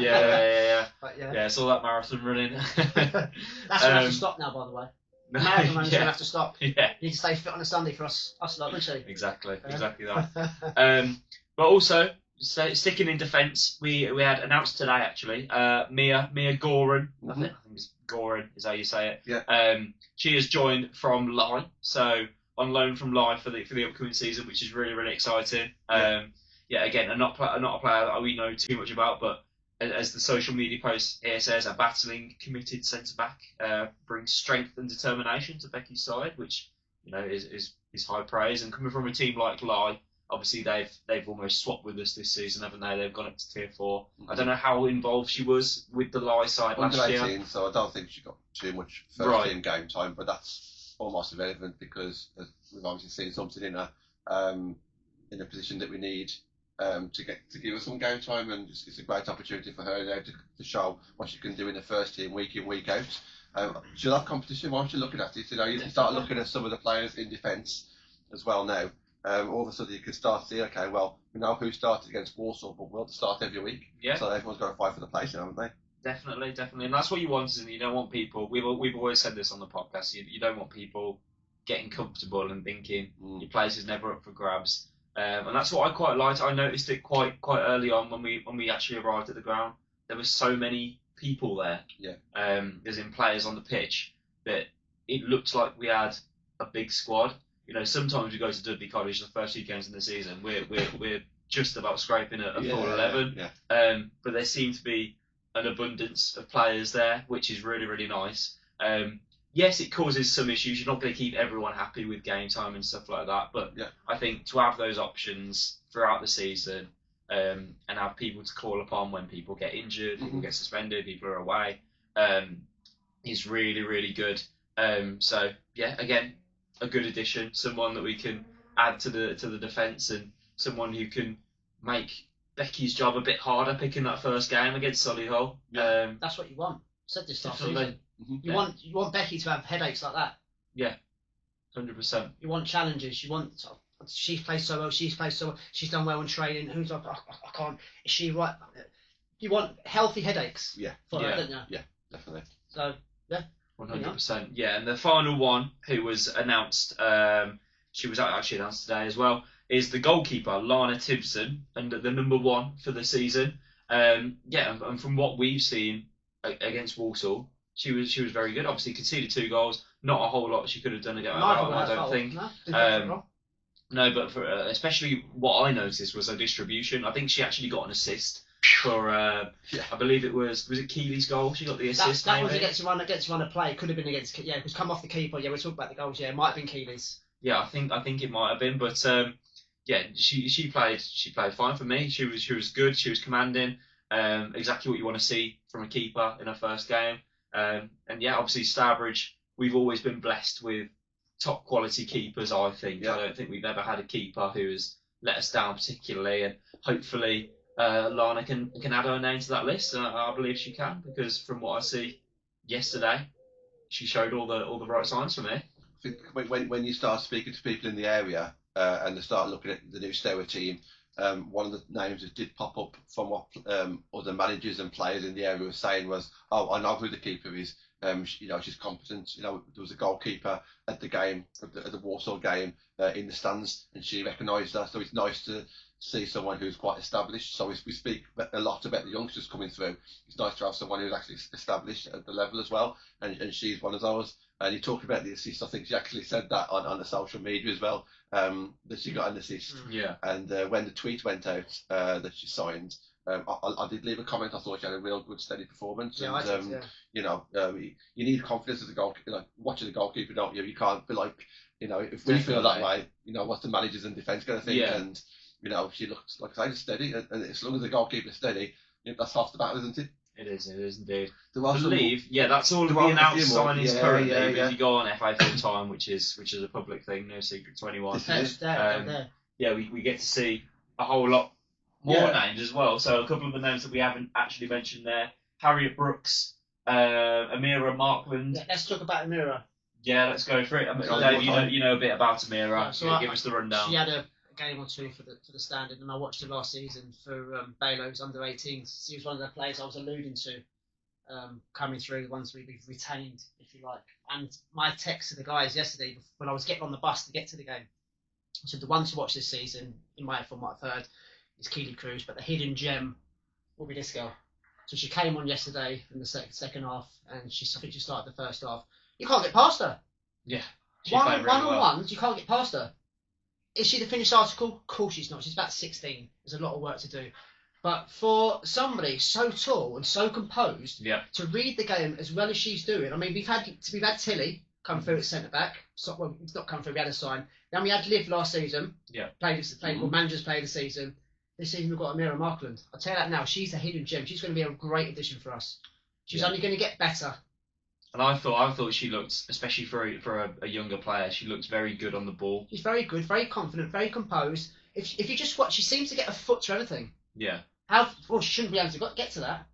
Yeah. But yeah. Yeah, it's all that marathon running. That's gonna have to stop now, by the way. Marathon runners gonna have to stop. Yeah. You need to stay fit on a Sunday for us lot, don't you? Exactly that. But also, sticking in defence, we had announced today actually, Mia Goran, I think it's Goran is how you say it. Yeah. She has joined from Lye, so on loan from Lye for the upcoming season, which is really, really exciting. Yeah, again, not a player that we know too much about, but as the social media post here says, a battling, committed centre back brings strength and determination to Becky's side, which, you know, is high praise. And coming from a team like Lye, obviously they've almost swapped with us this season, haven't they? They've gone up to Tier 4. I don't know how involved she was with the Lye side last year. Under 18, so I don't think she got too much first team game time, but that's almost irrelevant because we've obviously seen something in her in a position that we need to give her some game time, and it's a great opportunity for her now to show what she can do in the first team week in, week out. She'll have competition once you're looking at it. You know, you start looking at some of the players in defence as well now. All of a sudden you can start to see, okay, well, we know who started against Walsall, but we'll start every week. Yeah. So everyone's got to fight for the place, haven't they? Definitely, and that's what you want, isn't it? You don't want people. We've always said this on the podcast. You don't want people getting comfortable and thinking your place is never up for grabs. And that's what I quite liked. I noticed it quite early on when we actually arrived at the ground. There were so many people there. Yeah. As in players on the pitch, that it looked like we had a big squad. You know, sometimes we go to Dudley College the first few games in the season. We're just about scraping a full 11. Yeah. But there seemed to be an abundance of players there, which is really, really nice. Yes, it causes some issues. You're not going to keep everyone happy with game time and stuff like that. But I think to have those options throughout the season and have people to call upon when people get injured, people get suspended, people are away, is really, really good. So, yeah, again, a good addition. Someone that we can add to the defence, and someone who can make Becky's job a bit harder picking that first game against Solihull. That's what you want. I said this last Definitely. season. You want Becky to have headaches like that. Yeah, 100%. You want challenges. You want she's played so well. She's played so well. She's done well in training. Who's like, I can't. Is she right? You want healthy headaches. Yeah. For her, don't you? Yeah, definitely. So yeah. 100%. Yeah, and the final one who was announced, she was actually announced today as well, is the goalkeeper Lana Timpson, and the number 1 for the season. And from what we've seen against Walsall, she was very good. Obviously conceded 2 goals. Not a whole lot she could have done against Walsall, I don't think. No, but for especially what I noticed was her distribution. I think she actually got an assist for I believe it was it Keeley's goal. She got the assist. That was against run a play. It could have been against it was come off the keeper. Yeah, we're talking about the goals. Yeah, it might have been Keeley's. Yeah, I think it might have been, but she played fine for me. She was good. She was commanding. Exactly what you want to see from a keeper in her first game. And yeah, obviously Stourbridge, we've always been blessed with top quality keepers, I think. Yeah. I don't think we've ever had a keeper who has let us down particularly, and hopefully Lana can add her name to that list. I believe she can, because from what I see yesterday, she showed all the right signs for me. I think when you start speaking to people in the area and they start looking at the new Stour team, one of the names that did pop up from what other managers and players in the area were saying was, "Oh, I know who the keeper is. She's competent. There was a goalkeeper at the game, at the Walsall game, in the stands, and she recognised that. So it's nice to see someone who's quite established. So we speak a lot about the youngsters coming through. It's nice to have someone who's actually established at the level as well, and she's one of those. And you talked about the assist. I think she actually said that on the social media as well, that she got an assist. Yeah. And when the tweet went out that she signed, I did leave a comment. I thought she had a real good, steady performance. Yeah, and, I did, yeah. You need confidence as a goalkeeper. Like, watching the goalkeeper, don't you? You can't be like, if we feel that way, what's the managers and defence going to think? Yeah. And she looks, like I say, steady. And as long as the goalkeeper's steady, that's half the battle, isn't it? It is indeed. I I believe, that's all of the announced signings currently. But if you go on FA Full Time, which is a public thing, no secret to anyone. Yeah, we get to see a whole lot more names as well. So a couple of the names that we haven't actually mentioned there: Harriet Brooks, Amira Markland. Yeah, let's talk about Amira. Yeah, let's go for it. Dave, you know a bit about Amira. Yeah, so give us the rundown. She had a game or two for the standard, and I watched her last season for Baylo's under 18s. She was one of the players I was alluding to coming through, the ones we've retained, if you like. And my text to the guys yesterday when I was getting on the bus to get to the game, I said the one to watch this season, from what I've heard, is Keely Cruz, but the hidden gem will be this girl. So she came on yesterday in the second half, and I think she started the first half. You can't get past her. Yeah. One-on-ones, you can't get past her. Is she the finished article? Of course she's not. She's about 16. There's a lot of work to do. But for somebody so tall and so composed to read the game as well as she's doing, I mean, we've had Tilly come through at centre back. Well, it's not come through. We had a sign. Then we had Liv last season. Yeah. Managers played the season. This season we've got Amira Markland. I'll tell you that now. She's a hidden gem. She's going to be a great addition for us. She's only going to get better. And I thought she looked, especially for a younger player, she looks very good on the ball. She's very good, very confident, very composed. If you just watch, she seems to get a foot to everything. Yeah. She shouldn't be able to get to that.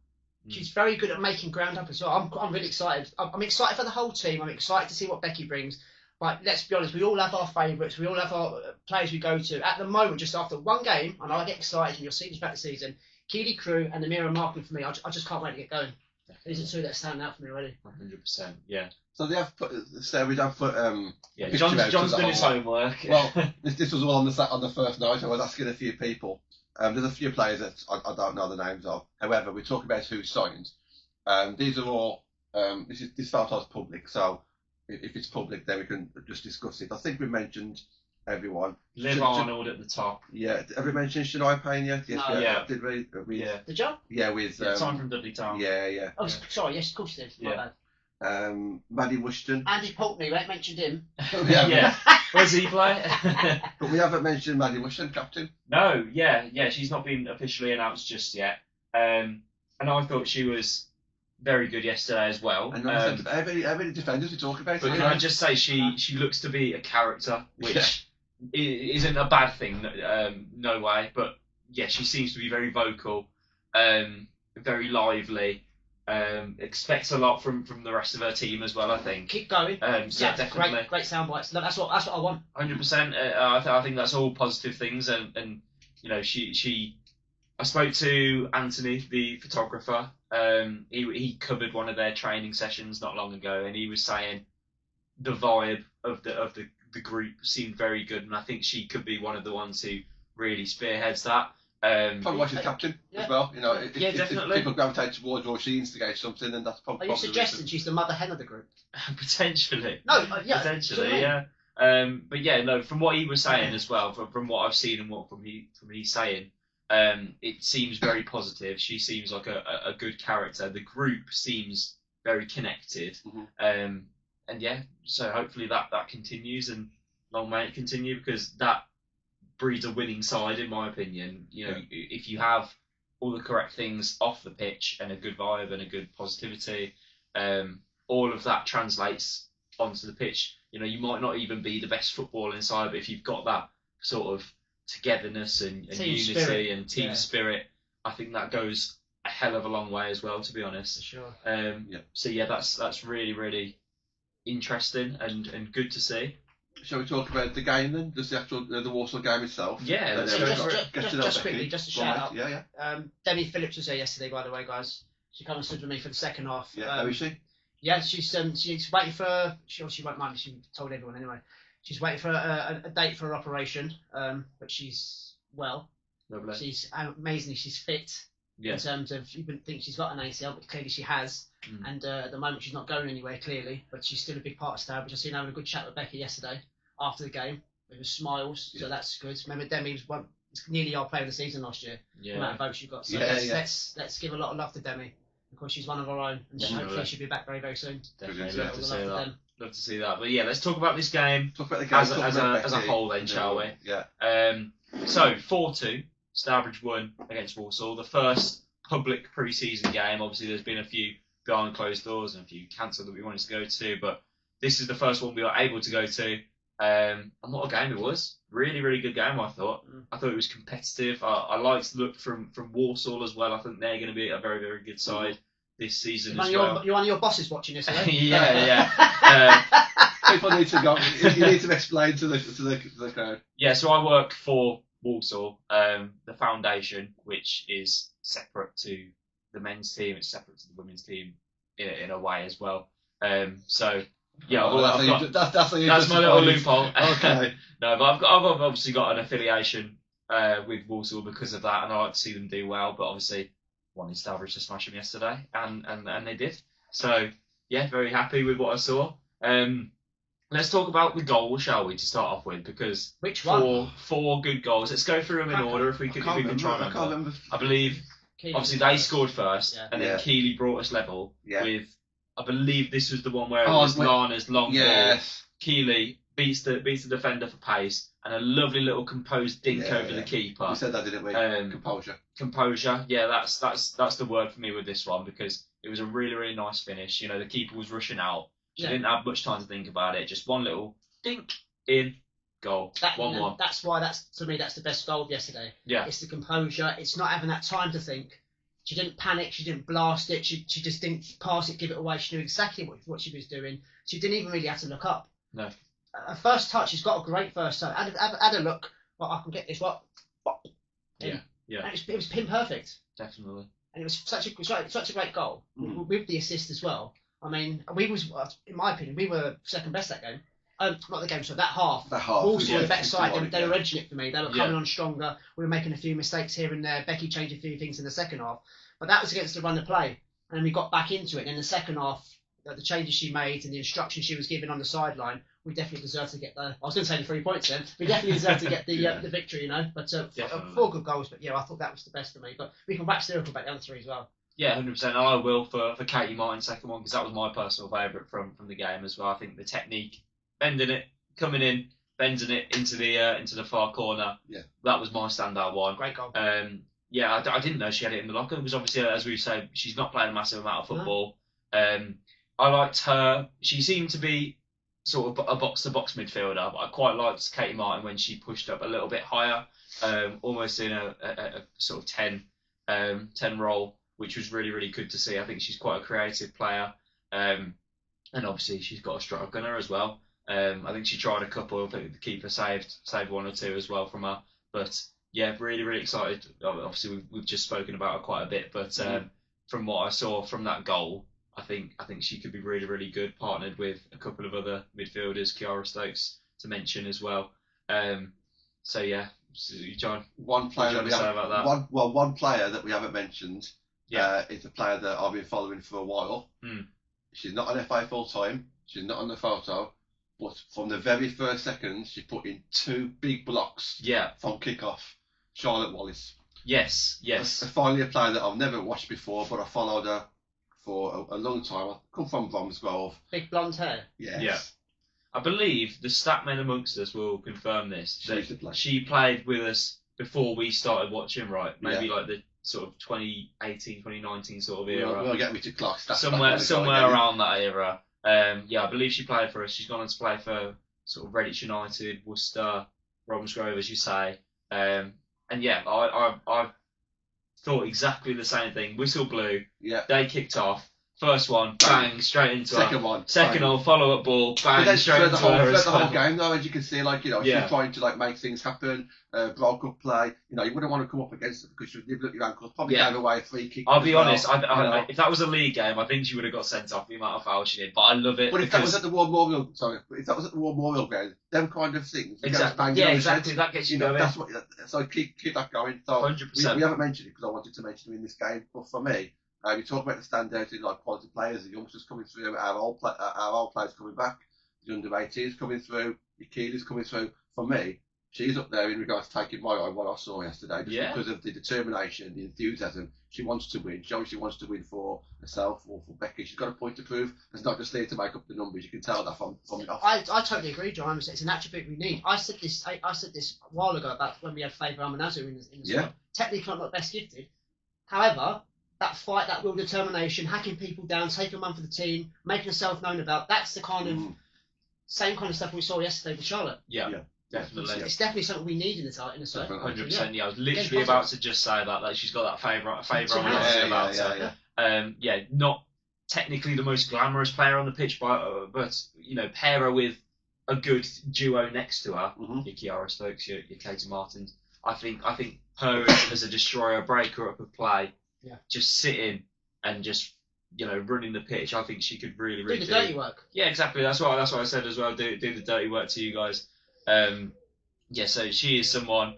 She's very good at making ground up as well. I'm really excited. I'm excited for the whole team. I'm excited to see what Becky brings. But let's be honest, we all have our favourites. We all have our players we go to. At the moment, just after one game, I know I get excited, and you'll see this back the season, Keely Crew and Amira Markland for me, I just can't wait to get going. These are two that stand out for me already. 100%, yeah. So they have put, we'd have put. John's done his homework. Well, this was all on the first night. I was asking a few people. There's a few players that I don't know the names of. However, we talk about who signed. These are all. This starts as public, so if it's public, then we can just discuss it. I think we mentioned everyone. Liv Arnold at the top. Yeah. Have we mentioned Shania Payne yet? Yes. No. Yeah. Did we? Did you? Yeah, with. Time from Dudley Town. Yeah. Oh, sorry. Yes, of course you did. Yeah. Maddie Washington. Andy Pulteney, we ain't mentioned him. Yeah. Where's he play? But we haven't mentioned Maddie Washington, captain. No, yeah, she's not been officially announced just yet. And I thought she was very good yesterday as well. And how many defenders we talk about? But can I just say she looks to be a character, which isn't a bad thing, no way. But yeah, she seems to be very vocal, very lively. Expects a lot from the rest of her team as well, I think. Keep going. Definitely. Great sound bites. That's what I want. 100%. I think that's all positive things, and she. I spoke to Anthony, the photographer. He covered one of their training sessions not long ago, and he was saying the vibe of the group seemed very good, and I think she could be one of the ones who really spearheads that. Probably why she's captain as well. If definitely. People gravitate towards or she instigates something, and that's probably. Are you suggesting she's the mother hen of the group? Potentially. No, potentially, yeah. But yeah, no. From what he was saying as well, from what I've seen and what from he's saying, it seems very positive. She seems like a good character. The group seems very connected, and yeah. So hopefully that continues, and long may it continue, because that breeds a winning side, in my opinion. If you have all the correct things off the pitch and a good vibe and a good positivity, all of that translates onto the pitch. You know, you might not even be the best footballer inside, but if you've got that sort of togetherness and unity spirit. and team spirit, I think that goes a hell of a long way as well, to be honest. For sure. So yeah, that's really, really interesting and good to see. Shall we talk about the game then? Just the actual the Walsall game itself? Yeah, let's just go. quickly, just a shout out. Yeah. Demi Phillips was there yesterday, by the way, guys. She come and stood with me for the second half. Yeah, how is she? Yeah, she's waiting for. She obviously won't mind. She told everyone anyway. She's waiting for a date for her operation. But she's well. Lovely. She's amazingly. She's fit. Yeah. In terms of, you wouldn't think she's got an ACL, but clearly she has. And at the moment she's not going anywhere, clearly. But she's still a big part of Stourbridge. I've seen her having a good chat with Becky yesterday after the game. There was smiles, so that's good. Remember, Demi was nearly our player of the season last year. The amount of votes she got. So let's give a lot of love to Demi. Of course, she's one of our own, and hopefully she'll be back very, very soon. Definitely love to see that. Love to see that. But yeah, let's talk about this game, talk about the game as a whole then, shall we? Yeah. So 4-2, Stourbridge won against Walsall. The first public pre-season game. Obviously, there's been a few behind closed doors and a few cancelled that we wanted to go to, but this is the first one we were able to go to. And what a game it was. Really, really good game, I thought. I thought it was competitive. I liked the look from Walsall as well. I think they're going to be a very, very good side this season as well. You're one of your bosses watching this, eh? Yeah. People need to go. You need to explain to the crowd. Yeah, so I work for Walsall, the foundation, which is separate to the men's team. It's separate to the women's team in a way as well. So yeah, that's my little loophole. Okay. No, but I've obviously got an affiliation with Walsall because of that, and I like to see them do well. But obviously, wanted Stourbridge to smash them yesterday, and they did. So yeah, very happy with what I saw. Let's talk about the goal, shall we, to start off with? Because which one? Four good goals. Let's go through them in order if we can try and remember. I believe obviously they scored first, and then Keeley brought us level with. I believe this was the one where it was Lana's long ball. Keeley beats the defender for pace, and a lovely little composed dink over the keeper. We said that, didn't we? Composure. Yeah, that's the word for me with this one, because it was a really, really nice finish. You know, the keeper was rushing out. She didn't have much time to think about it. Just one little dink in, goal. 1-1. That's why to me that's the best goal of yesterday. Yeah. It's the composure. It's not having that time to think. She didn't panic. She didn't blast it. She just didn't pass it, give it away. She knew exactly what she was doing. She didn't even really have to look up. No. Her first touch, she's got a great first touch. Had a look. Well, I can get this. What? Yeah. And it was pin perfect. Definitely. And it was such a great goal with the assist as well. I mean, in my opinion, we were second best that game. Not the game, so that half. Walsall, the better side, they were edging it for me. They were coming on stronger. We were making a few mistakes here and there. Becky changed a few things in the second half. But that was against the run of play. And we got back into it. And in the second half, the changes she made and the instructions she was given on the sideline, we definitely deserved to get I was going to say the 3 points then. We definitely deserved to get the victory, you know. But 4 good goals. But yeah, I thought that was the best for me. But we can wax lyrical about the other 3 as well. Yeah, 100%. I will for Katie Martin's second one, because that was my personal favourite from the game as well. I think the technique, bending it, coming in, bending it into the far corner. Yeah, that was my standout one. Great goal. Yeah, I didn't know she had it in the locker, because obviously, as we said, she's not playing a massive amount of football. No. I liked her. She seemed to be sort of a box-to-box midfielder, but I quite liked Katie Martin when she pushed up a little bit higher, almost in a sort of 10 role, which was really, really good to see. I think she's quite a creative player, and obviously she's got a strike gunner as well. I think she tried a couple. I think the keeper saved 1 or 2 as well from her. But yeah, really, really excited. Obviously, we've just spoken about her quite a bit, but from what I saw from that goal, I think she could be really, really good, partnered with a couple of other midfielders, Kiara Stokes to mention as well. So yeah, John, one player that we haven't mentioned is a player that I've been following for a while. She's not on FA full time. She's not on the photo. But from the very first second, she put in 2 big blocks from kick-off. Charlotte Wallace. Yes. Finally a player that I've never watched before, but I followed her for a long time. I come from Bromsgrove. Big blonde hair. Yes. Yeah. I believe the stat men amongst us will confirm this. She played with us before we started watching, right? Maybe like the sort of 2018, 2019 sort of era. We'll get me to clock. Somewhere around that era. I believe she played for us. She's gone on to play for sort of Redditch United, Worcester, Robbinsgrove, as you say. I thought exactly the same thing. Whistle blew. Yeah. They kicked off. First one, bang, straight into Second her. one. Second one, follow-up ball, bang, But straight into her as the whole well. game though, as you can see, like, you know, Yeah. she's trying to like make things happen, broke up play. You know, you wouldn't want to come up against her because she would nibble at your ankles, probably Yeah. gave away a free kick. I'll as be well, honest, you know. if that was a league game, I think she would have got sent off the amount of fouls she did. But I love it. But if that was because- at the War Memorial, if that was at the War Memorial game, them kind of things. you get us Exactly. banging Yeah, on the exactly. head. That gets you You know, going. that's what. So keep that going. So 100%. we haven't mentioned it because I wanted to mention them in this game. But for me, you talk about the standouts in like quality players, the youngsters coming through, our old players coming back, the under-18s coming through, the Keely's coming through. For me, she's up there in regards to taking my eye what I saw yesterday, just Yeah. because of the determination, the enthusiasm. She wants to win. She obviously wants to win for herself or for Becky. She's got a point to prove. It's not just there to make up the numbers. You can tell that from the off. I totally agree, John. It's an attribute we need. I said this a while ago about when we had Faber Amanazu in the squad. Technically not best gifted. However, that fight, that will, determination, hacking people down, taking one for the team, making herself known about, that's the kind of same kind of stuff we saw yesterday with Charlotte. Yeah, Yeah. definitely. It's definitely something we need in the side. 100%. Yeah, I was literally Again, about to just say that she's got that favourite Yeah, about her. Not technically the most glamorous player on the pitch, but you know, pair her with a good duo next to her, your Kiara Stokes, your Katie Martins. I think her as a destroyer, breaker up of play, just sitting and just running the pitch. I think she could really do the dirty work. Yeah, exactly. That's what I said as well. Do the dirty work to you guys. So she is someone.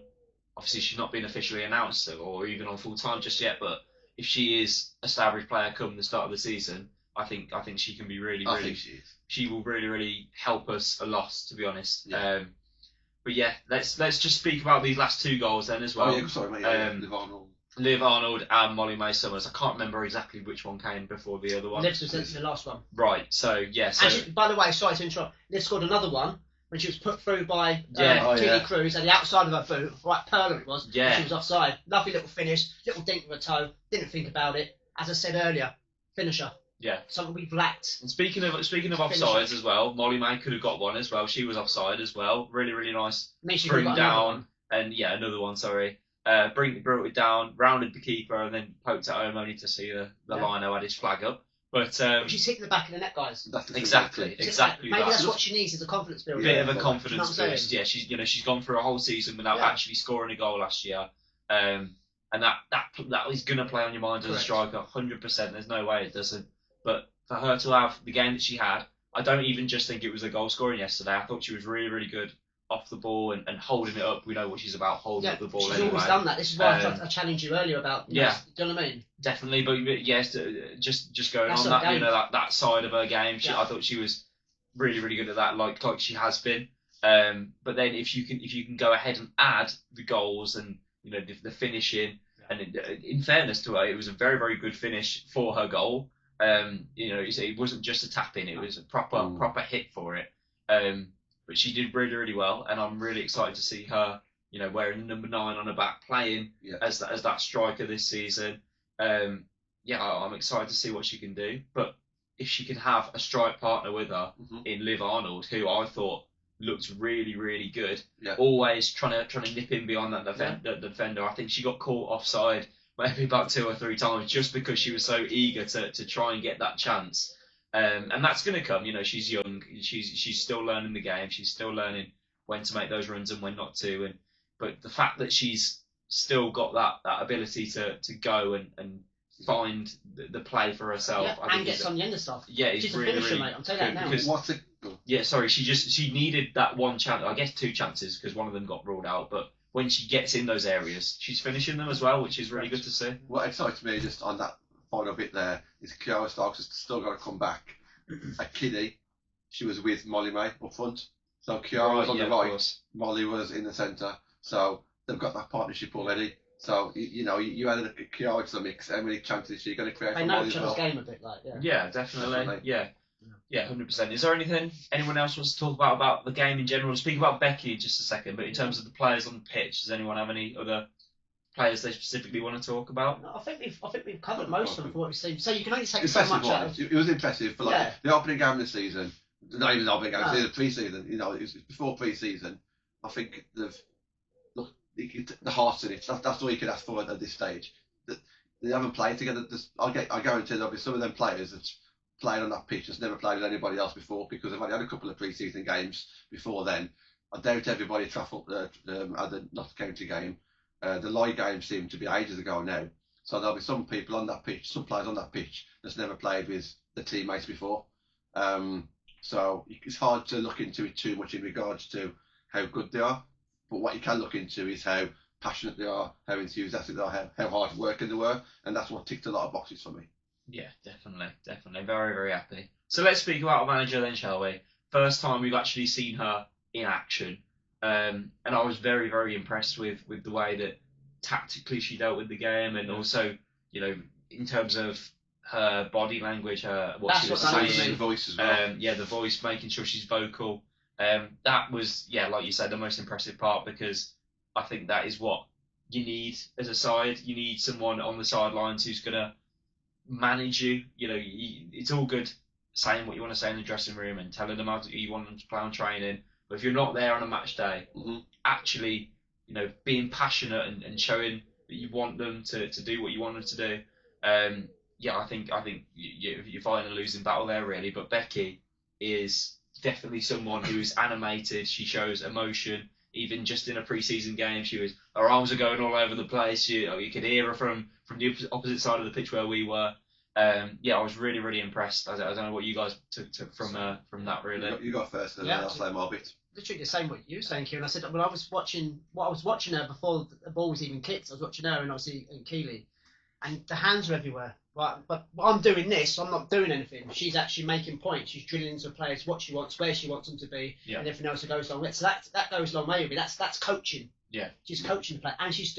Obviously, she's not been officially announced or even on full time just yet. But if she is a Stourbridge player come the start of the season, I think she can be really. I think she is. She will really help us a lot, to be honest. Yeah. But yeah, let's just speak about these last two goals then as well. Oh yeah, sorry, mate. Liv Arnold and Molly May Summers. I can't remember exactly which one came before the other one. Liv's was the last one. Right. So yeah. And she, by the way, sorry to interrupt. Liv scored another one when she was put through by Keely Cruz at the outside of her boot. Right, Perla it was. Yeah. She was offside. Lovely little finish, little dink with her toe. Didn't think about it. As I said earlier, finisher. Yeah. Something we've lacked. And speaking of offsides as well, Molly May could have got one as well. She was offside as well. Really nice. Bring down and another one. Sorry. Brought it down, rounded the keeper, and then poked it home only to see the lino had his flag up. But she's hitting the back of the net, guys. Exactly. Maybe that's what she needs is a confidence builder. Bit of a confidence boost. Yeah, she's gone through a whole season without actually scoring a goal last year. And that is going to play on your mind as a striker, 100%. There's no way it doesn't. But for her to have the game that she had, I don't even just think it was a goal scoring yesterday. I thought she was really good off the ball and holding it up. We know what she's about, holding up the ball. She's always done that. This is why I challenged you earlier about. Do you know what I mean? Definitely, but yes, just going on that, that side of her game, I thought she was really good at that, like she has been. But then if you can go ahead and add the goals and the finishing, and in fairness to her, it was a very good finish for her goal. It wasn't just a tap in; it was a proper hit for it. But she did really well, and I'm really excited to see her, wearing the number 9 on her back, playing as that striker this season. I'm excited to see what she can do. But if she can have a strike partner with her in Liv Arnold, who I thought looked really good, always trying to nip in behind that defender. I think she got caught offside maybe about 2 or 3 times just because she was so eager to try and get that chance. And that's going to come. She's young. She's still learning the game. She's still learning when to make those runs and when not to. But the fact that she's still got that ability to go and find the play for herself, I think gets on the end of stuff. Yeah, she's a finisher, mate. I'm telling you that now. She needed that one chance. I guess 2 chances because one of them got ruled out. But when she gets in those areas, she's finishing them as well, which is really good to see. What excites me just on that final bit there is Kiara Stokes has still got to come back. At Kiddie, she was with Molly May up front. So Kiara was on the right, Molly was in the centre. So they've got that partnership already. So, you added Kiara to the mix. How many chances is she going to create for Molly as well? They know each other's game a bit, like, Yeah, definitely. Yeah, 100%. Is there anyone else wants to talk about the game in general? We'll speak about Becky in just a second, but in terms of the players on the pitch, does anyone have any other players they specifically want to talk about? No, I think we've covered most of them for what we've seen. So you can only take so Impressive much out of. It was impressive for the opening game of the season. Not even the opening game of the season, pre-season. You know, it was before pre-season. I think the heart's in it. That's all you can ask for at this stage. They haven't played together. I guarantee there'll be some of them players that's playing on that pitch that's never played with anybody else before, because they've only had a couple of pre-season games before then. I doubt everybody travelled at the Notts County game. The Lye game seemed to be ages ago now. So there'll be some people on that pitch, some players on that pitch that's never played with the teammates before. So it's hard to look into it too much in regards to how good they are. But what you can look into is how passionate they are, how enthusiastic they are, how hard working they were, and that's what ticked a lot of boxes for me. Yeah, definitely. Very, very happy. So let's speak about our manager then, shall we? First time we've actually seen her in action. And I was very, very impressed with the way that tactically she dealt with the game, and also, you know, in terms of her body language, what she was saying. The voice as well. The voice, making sure she's vocal. That was, like you said, the most impressive part, because I think that is what you need as a side. You need someone on the sidelines who's going to manage you. You know, it's all good saying what you want to say in the dressing room and telling them how you want them to play on training. But if you're not there on a match day, actually, you know, being passionate and showing that you want them to do what you want them to do, I think you're fighting a losing battle there, really. But Becky is definitely someone who is animated. She shows emotion. Even just in a pre-season game, her arms are going all over the place. You could hear her from the opposite side of the pitch where we were. I was really, really impressed. I don't know what you guys took from that, really. You got first, and then I'll say more bit. Literally the same what you were saying, Kieran. I said when I was watching her before the ball was even kicked. I was watching her and obviously in Keeley, and the hands were everywhere. But I'm doing this. I'm not doing anything. She's actually making points. She's drilling into the players what she wants, where she wants them to be, and everything else that goes along. So that goes a long way with me. That's coaching. Yeah, she's coaching the player, and she's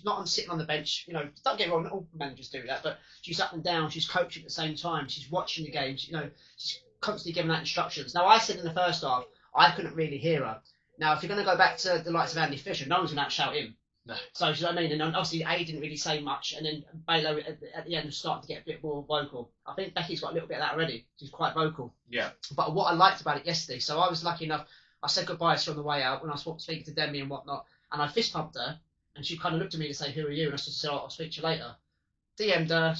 not sitting on the bench. You know, don't get me wrong, all managers do that, but she's up and down. She's coaching at the same time. She's watching the games. You know, she's constantly giving out instructions. Now, I said in the first half, I couldn't really hear her. Now, if you're going to go back to the likes of Andy Fisher, no one's going to shout him. No. So, you know what I mean? And obviously, A didn't really say much, and then Balo at the end was starting to get a bit more vocal. I think Becky's got a little bit of that already. She's quite vocal. Yeah. But what I liked about it yesterday, so I was lucky enough, I said goodbye to her on the way out when I was speaking to Demi and whatnot, and I fist pumped her, and she kind of looked at me to say, "Who are you?" And I said, "I'll speak to you later." DM'd her,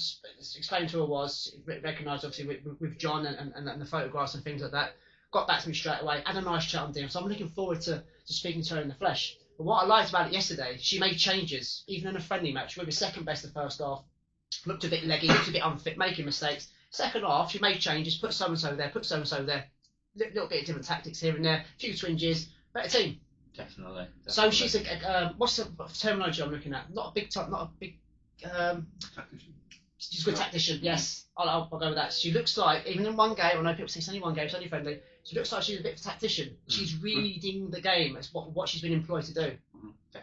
explained who I was, recognised obviously with John and the photographs and things like that. Got back to me straight away, had a nice chat on DM, so I'm looking forward to speaking to her in the flesh. But what I liked about it yesterday, she made changes, even in a friendly match. We were second best the first half, looked a bit leggy, looked a bit unfit, making mistakes. Second half, she made changes, put so-and-so there, little bit of different tactics here and there, a few twinges, better team. Definitely. So she's what's the terminology I'm looking at? Not a big Tactician. She's a good tactician, yes. I'll go with that. She looks like, even in one game, I know people say it's only one game, it's only friendly, she looks like she's a bit of a tactician. She's reading the game. It's what she's been employed to do.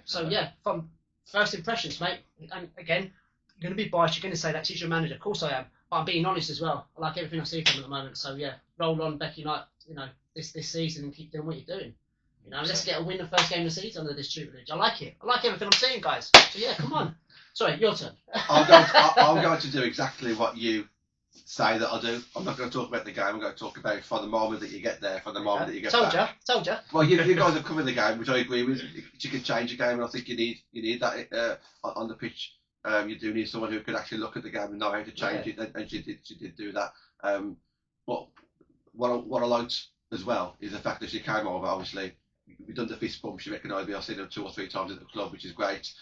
So, from first impressions, mate, and again, you're going to be biased, you're going to say that she's your manager. Of course I am. But I'm being honest as well. I like everything I see from her at the moment. So, roll on, Becky Knight, this season and keep doing what you're doing. Let's get a win the first game of the season under this tutelage. I like it. I like everything I'm seeing, guys. So, come on. Sorry, your turn. I'm going to do exactly what you say that I'll do. I'm not going to talk about the game. I'm going to talk about for the moment that you get there, for the moment that you get back. Told you. Well, you guys have covered the game, which I agree with. You can change a game, and I think you need that on the pitch. You do need someone who can actually look at the game and know how to change it, and she did do that. But what I liked as well is the fact that she came over. Obviously, we've done the fist bump. She recognised me. I've seen her 2 or 3 times at the club, which is great.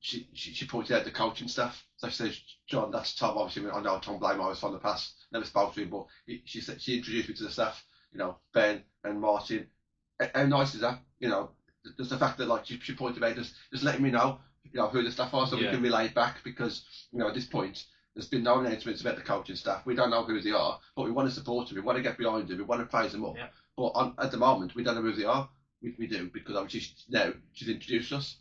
She pointed out the coaching staff. So she says, "John, that's Tom." Obviously, I know Tom Blame. I was from the past, never spoke to him, but she introduced me to the staff. Ben and Martin. How nice is that? Just the fact that she pointed out, just letting me know, who the staff are, so we can relay back, because at this point there's been no announcements about the coaching staff. We don't know who they are, but we want to support them. We want to get behind them. We want to praise them up. Yeah. But at the moment, we don't know who they are. We do, because obviously she's introduced us.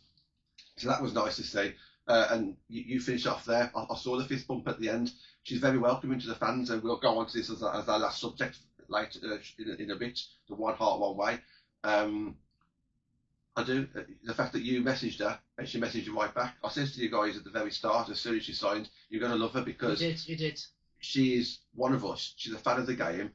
So that was nice to see. And you finish off there. I saw the fist bump at the end. She's very welcoming to the fans, and we'll go on to this as our last subject later in a bit. The one heart, one way. I do. The fact that you messaged her and she messaged you right back. I said to you guys at the very start, as soon as she signed, you're going to love her because You did. she is one of us. She's a fan of the game.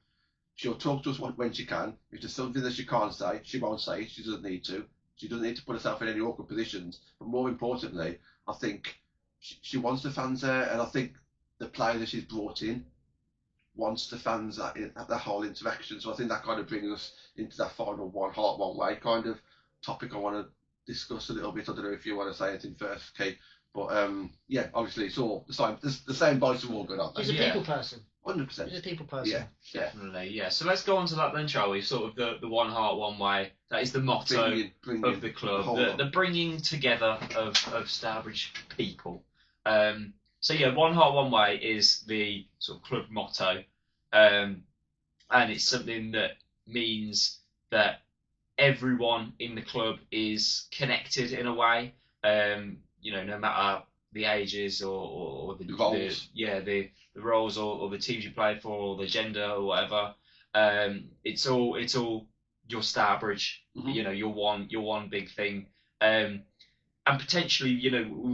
She'll talk to us when she can. If there's something that she can't say, she won't say it. She doesn't need to. She doesn't need to put herself in any awkward positions. But more importantly, I think she wants the fans there, and I think the player that she's brought in wants the fans at the whole interaction. So I think that kind of brings us into that final one heart, one way kind of topic I want to discuss a little bit. I don't know if you want to say anything first, Kate. But yeah, obviously it's all the same boys are all good, aren't they? She's a people person. 100%. She's a people person. Yeah, definitely. Yeah. So let's go on to that then, shall we? Sort of the one heart, one way. That is the motto of the club. The bringing together of Stourbridge people. So yeah, one heart, one way is the sort of club motto, and it's something that means that everyone in the club is connected in a way. No matter the ages or the roles. The roles or the teams you play for or the gender or whatever. It's all your Stourbridge. Mm-hmm. Your one big thing. And potentially,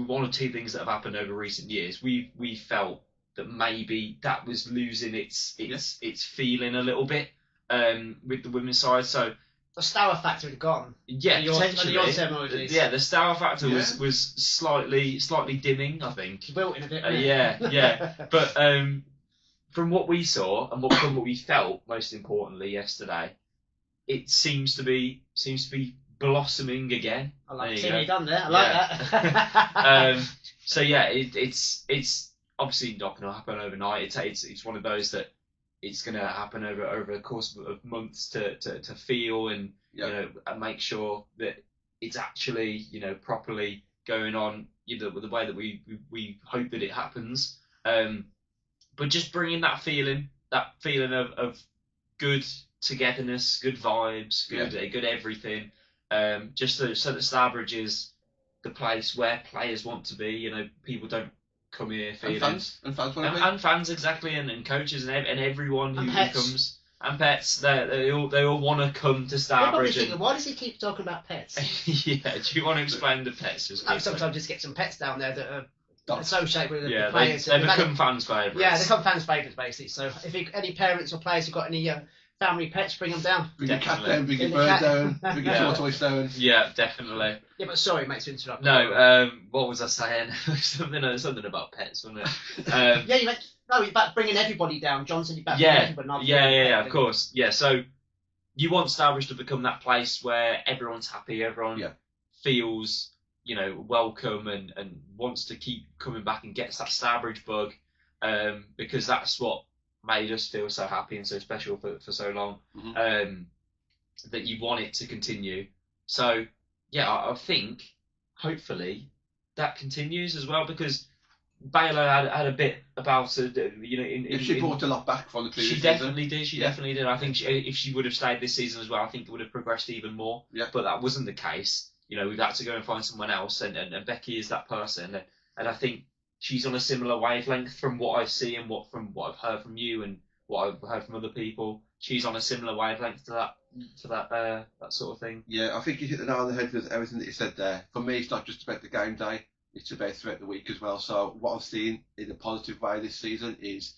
one or two things that have happened over recent years, we felt that maybe that was losing its feeling a little bit with the women's side. So the Stour factor had gone. Yeah, potentially. The Stour factor was slightly dimming, I think. Wilting a bit. Yeah. But from what we saw and from what we felt, most importantly yesterday, it seems to be blossoming again. I like seeing what you've done there. I like that. So yeah, it's obviously not going to happen overnight. It's one of those that it's going to happen over a course of months to feel and and make sure that it's actually properly going on with the way that we hope that it happens. But just bringing that feeling of good togetherness, good vibes, good everything. Just so that Stourbridge is the place where players want to be. People don't come here feeling and fans exactly, and coaches and everyone who comes and pets. They all want to come to Stourbridge. Why does he keep talking about pets? Yeah, do you want to explain the pets? Sometimes just get some pets down there that are associated with the players. They become fans' favourites. Yeah, they become fans' favourites basically. So if any parents or players have got any family pets, bring them down. Bring your cat down, bring your bird down, bring your tortoise down. Yeah, definitely. Yeah, but sorry, mate, to interrupt. No, what was I saying? something about pets, wasn't it? About bringing everybody down. John said about bringing everybody. Yeah, of course. Yeah, so you want Stourbridge to become that place where everyone's happy, everyone feels welcome and wants to keep coming back and gets that Stourbridge bug, because that's what made us feel so happy and so special for so long, that you want it to continue. So yeah, I think hopefully that continues as well, because Baylor had a bit about it. She brought a lot back from the previous season. She definitely did. I think if she would have stayed this season as well, I think it would have progressed even more. Yeah. But that wasn't the case. We've had to go and find someone else, and Becky is that person, and I think she's on a similar wavelength from what I see and what I've heard from you and what I've heard from other people. She's on a similar wavelength to that sort of thing. Yeah, I think you hit the nail on the head with everything that you said there. For me, it's not just about the game day; it's about throughout the week as well. So what I've seen in a positive way this season is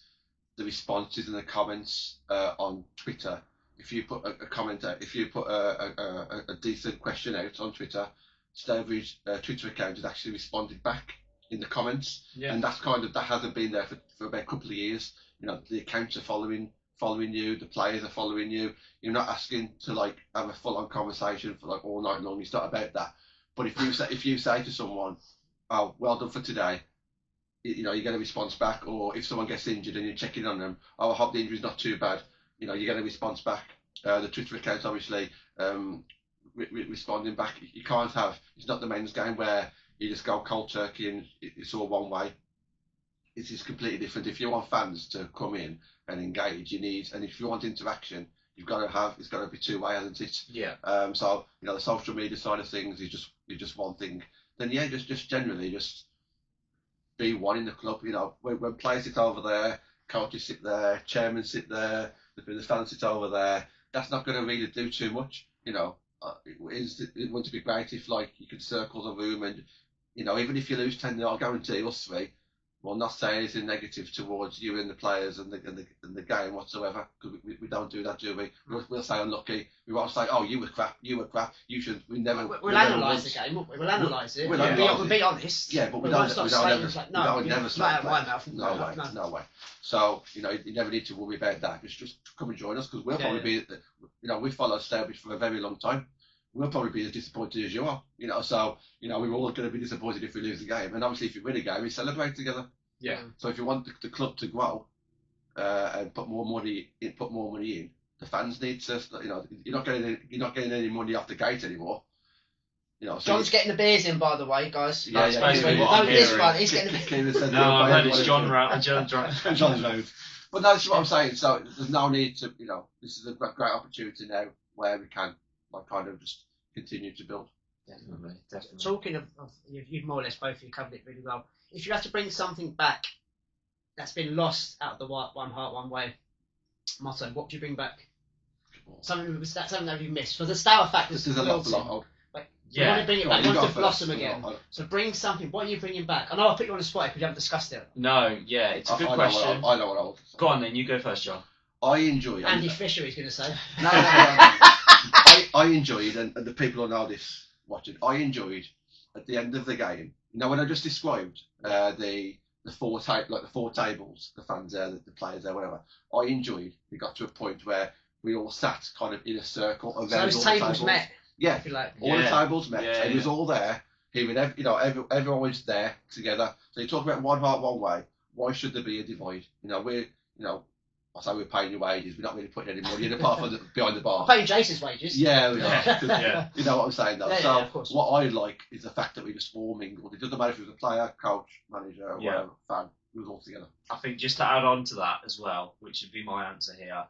the responses and the comments on Twitter. If you put a comment out, if you put a decent question out on Twitter, Stourbridge Twitter account has actually responded back in the comments, and that hasn't been there for about a couple of years. The accounts are following you, the players are following you. You're not asking to have a full on conversation for all night long. It's not about that. But if you say to someone, "Oh, well done for today," you get a response back. Or if someone gets injured and you're checking on them, "Oh, I hope the injury's not too bad," you get a response back. The Twitter account obviously responding back. You can't have. It's not the men's game where you just go cold turkey and it's all one way. It is completely different. If you want fans to come in and engage, and if you want interaction, it's got to be two way, hasn't it? Yeah. So the social media side of things is just one thing. Then just generally just be one in the club. When players sit over there, coaches sit there, chairmen sit there, the fans sit over there. That's not going to really do too much. it wouldn't be great if like you could circle the room and even if you lose 10-0, I guarantee us three will not say anything negative towards you and the players and the game whatsoever, because we don't do that, do we? We'll say unlucky. We won't say, oh, you were crap, you should. We never. We'll analyse the game, won't we? We'll analyse it. We'll be honest. Yeah, but we don't never say no way. So you never need to worry about that. Just come and join us, because we'll probably be. We've followed Stourbridge for a very long time. We'll probably be as disappointed as you are, so we're all going to be disappointed if we lose the game, and obviously if you win a game, we celebrate together. Yeah. So if you want the club to grow and put more money in, the fans need to. You're not getting any money off the gate anymore. So John's getting the beers in, by the way, guys. Yeah, that's basically what I'm hearing. He's getting the beers. No, I heard it's John's road. But that's what I'm saying. So there's no need to. This is a great opportunity now where we can. Kind of just continue to build. Definitely. Talking of you've more or less both of you covered it really well. If you have to bring something back that's been lost out of the one heart, one way motto, what do you bring back? Something that you've missed. For the Stour factors, there's a lot. You want to bring it back. You want to blossom again. So bring something. What are you bringing back? I know I put you on the spot because you haven't discussed it. No, yeah, it's a good question. I know what I want to say. Go on then, you go first, John. I enjoy Andy Fisher, he's going to say. No. I enjoyed, and the people who know this watching, I enjoyed at the end of the game. When I just described the four tables, the fans there, the players there, whatever. I enjoyed. We got to a point where we all sat kind of in a circle around so those tables met. Yeah, if you like. all the tables met. Yeah, it was all there. Everyone was there together. So you talk about one heart, one way. Why should there be a divide? I say we're paying your wages. We're not really putting any money in apart from behind the bar. I'm paying Jason's wages. Yeah, we are. Yeah. You know what I'm saying, though. Yeah, so what I like is the fact that we just all mingled. It doesn't matter if it was a player, coach, manager, or whatever, fan. We was all together. I think just to add on to that as well, which would be my answer here,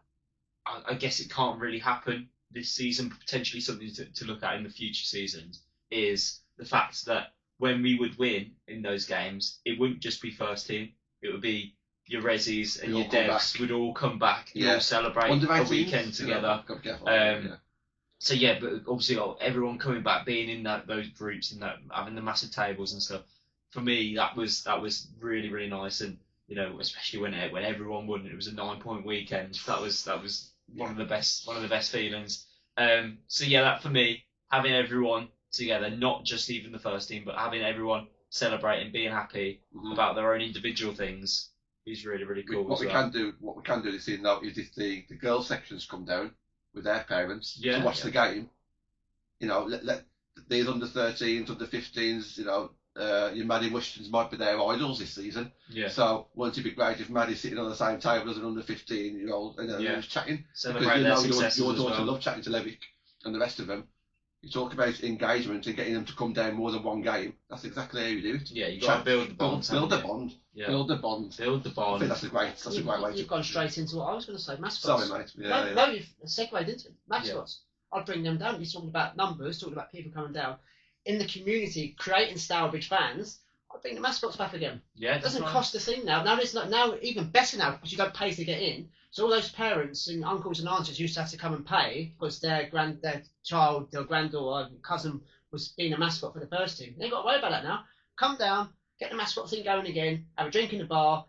I guess it can't really happen this season, but potentially something to look at in the future seasons, is the fact that when we would win in those games, it wouldn't just be first team. It would be your Resis and your Devs would all come back and all celebrate a weekend together. So yeah, but obviously everyone coming back, being in those groups and having the massive tables and stuff. For me, that was really, really nice, and especially when everyone won, it was a 9-point weekend. That was one of the best feelings. So yeah, that for me, having everyone together, not just even the first team, but having everyone celebrating, being happy about their own individual things. Is really, really cool. What we can do this season now is if the girls sections come down with their parents to watch the game, let these under 13s, under 15s, your Maddie Wushtons might be their idols this season. Yeah. So wouldn't it be great if Maddie's sitting on the same table as an under 15-year-old and chatting? Celebrate their successes your daughter as well. love chatting to Levick and the rest of them. You talk about engagement and getting them to come down more than one game. That's exactly how you do it. Yeah, you got to build the bond. Build the bond. Yeah. Build the bond. I think that's a great way. You've gone straight into what I was going to say. Mascots. Sorry, mate. No, you've segued into it. Mascots. Yeah. I'd bring them down. You're talking about numbers, talking about people coming down. In the community, creating Stourbridge fans, I'd bring the mascots back again. Yeah, it doesn't cost a thing now. Now even better now because you don't pay to get in. So all those parents and uncles and aunts used to have to come and pay because their child, their granddaughter, cousin was being a mascot for the first team. They ain't got to worry about that now. Come down, get the mascot thing going again, have a drink in the bar,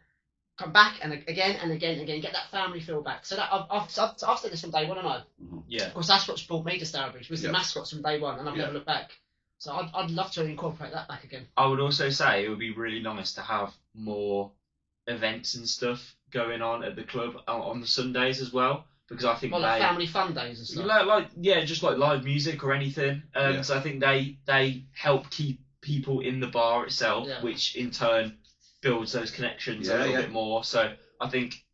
come back and again, get that family feel back. So that I've said this from day one, haven't I? Yeah. Of course, that's what's brought me to Stourbridge was the mascots from day one, and I've never looked back. So I'd love to incorporate that back again. I would also say it would be really nice to have more events and stuff going on at the club on the Sundays as well, because I think like family fun days and stuff. Just like live music or anything. So I think they help keep people in the bar itself, which in turn builds those connections a little bit more. So I think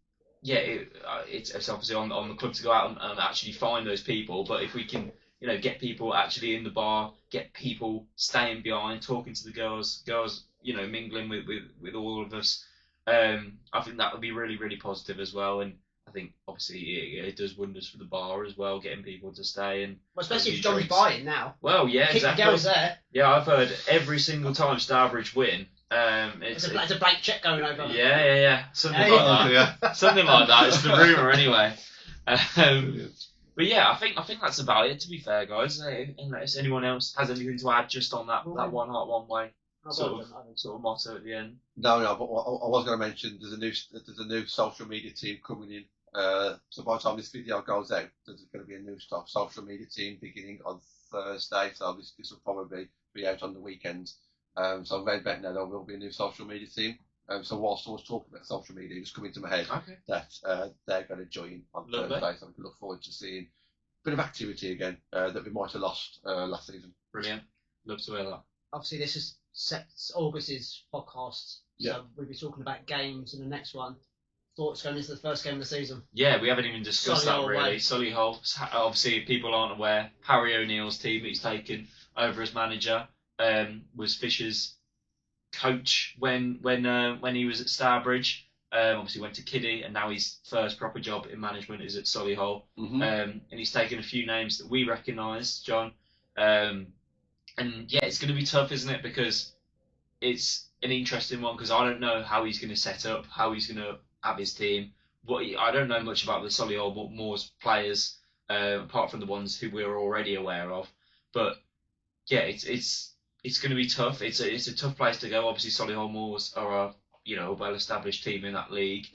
it's obviously on the club to go out and actually find those people, but if we can get people actually in the bar, get people staying behind, talking to the girls, mingling with all of us. I think that would be really, really positive as well, and I think obviously it does wonders for the bar as well, getting people to stay and. Well, especially if John's buying now. Well, yeah, keep exactly. the girls there. Yeah, I've heard every single time Stourbridge win. It's a break check going over. Yeah. Something like that. Something like that. It's the rumour anyway. But But yeah, I think that's about it. To be fair, guys, unless anyone else has anything to add just on that one heart, one way sort of motto at the end. No, but I was going to mention there's a new social media team coming in. So by the time this video goes out, there's going to be a new social media team beginning on Thursday. So this will probably be out on the weekend. So I've read back now there will be a new social media team. So whilst I was talking about social media, it was coming to my head that they're going to join on Thursday. So we can look forward to seeing a bit of activity again that we might have lost last season. Brilliant. Love to hear that. Obviously, this is August's podcast. So we'll be talking about games in the next one. Thoughts going into the first game of the season? Yeah, we haven't even discussed that really. Solihull, obviously, if people aren't aware, Harry O'Neill's team he's taken over as manager was Fisher's coach when he was at Stourbridge. Obviously went to Kiddie, and now his first proper job in management is at Solihull. And he's taken a few names that we recognise, John. And yeah, it's going to be tough, isn't it? Because it's an interesting one, because I don't know how he's going to set up, how he's going to have his team. I don't know much about the Solihull Moors players, apart from the ones who we're already aware of. But yeah, it's going to be tough. It's a tough place to go. Obviously, Solihull Moors are a well-established team in that league.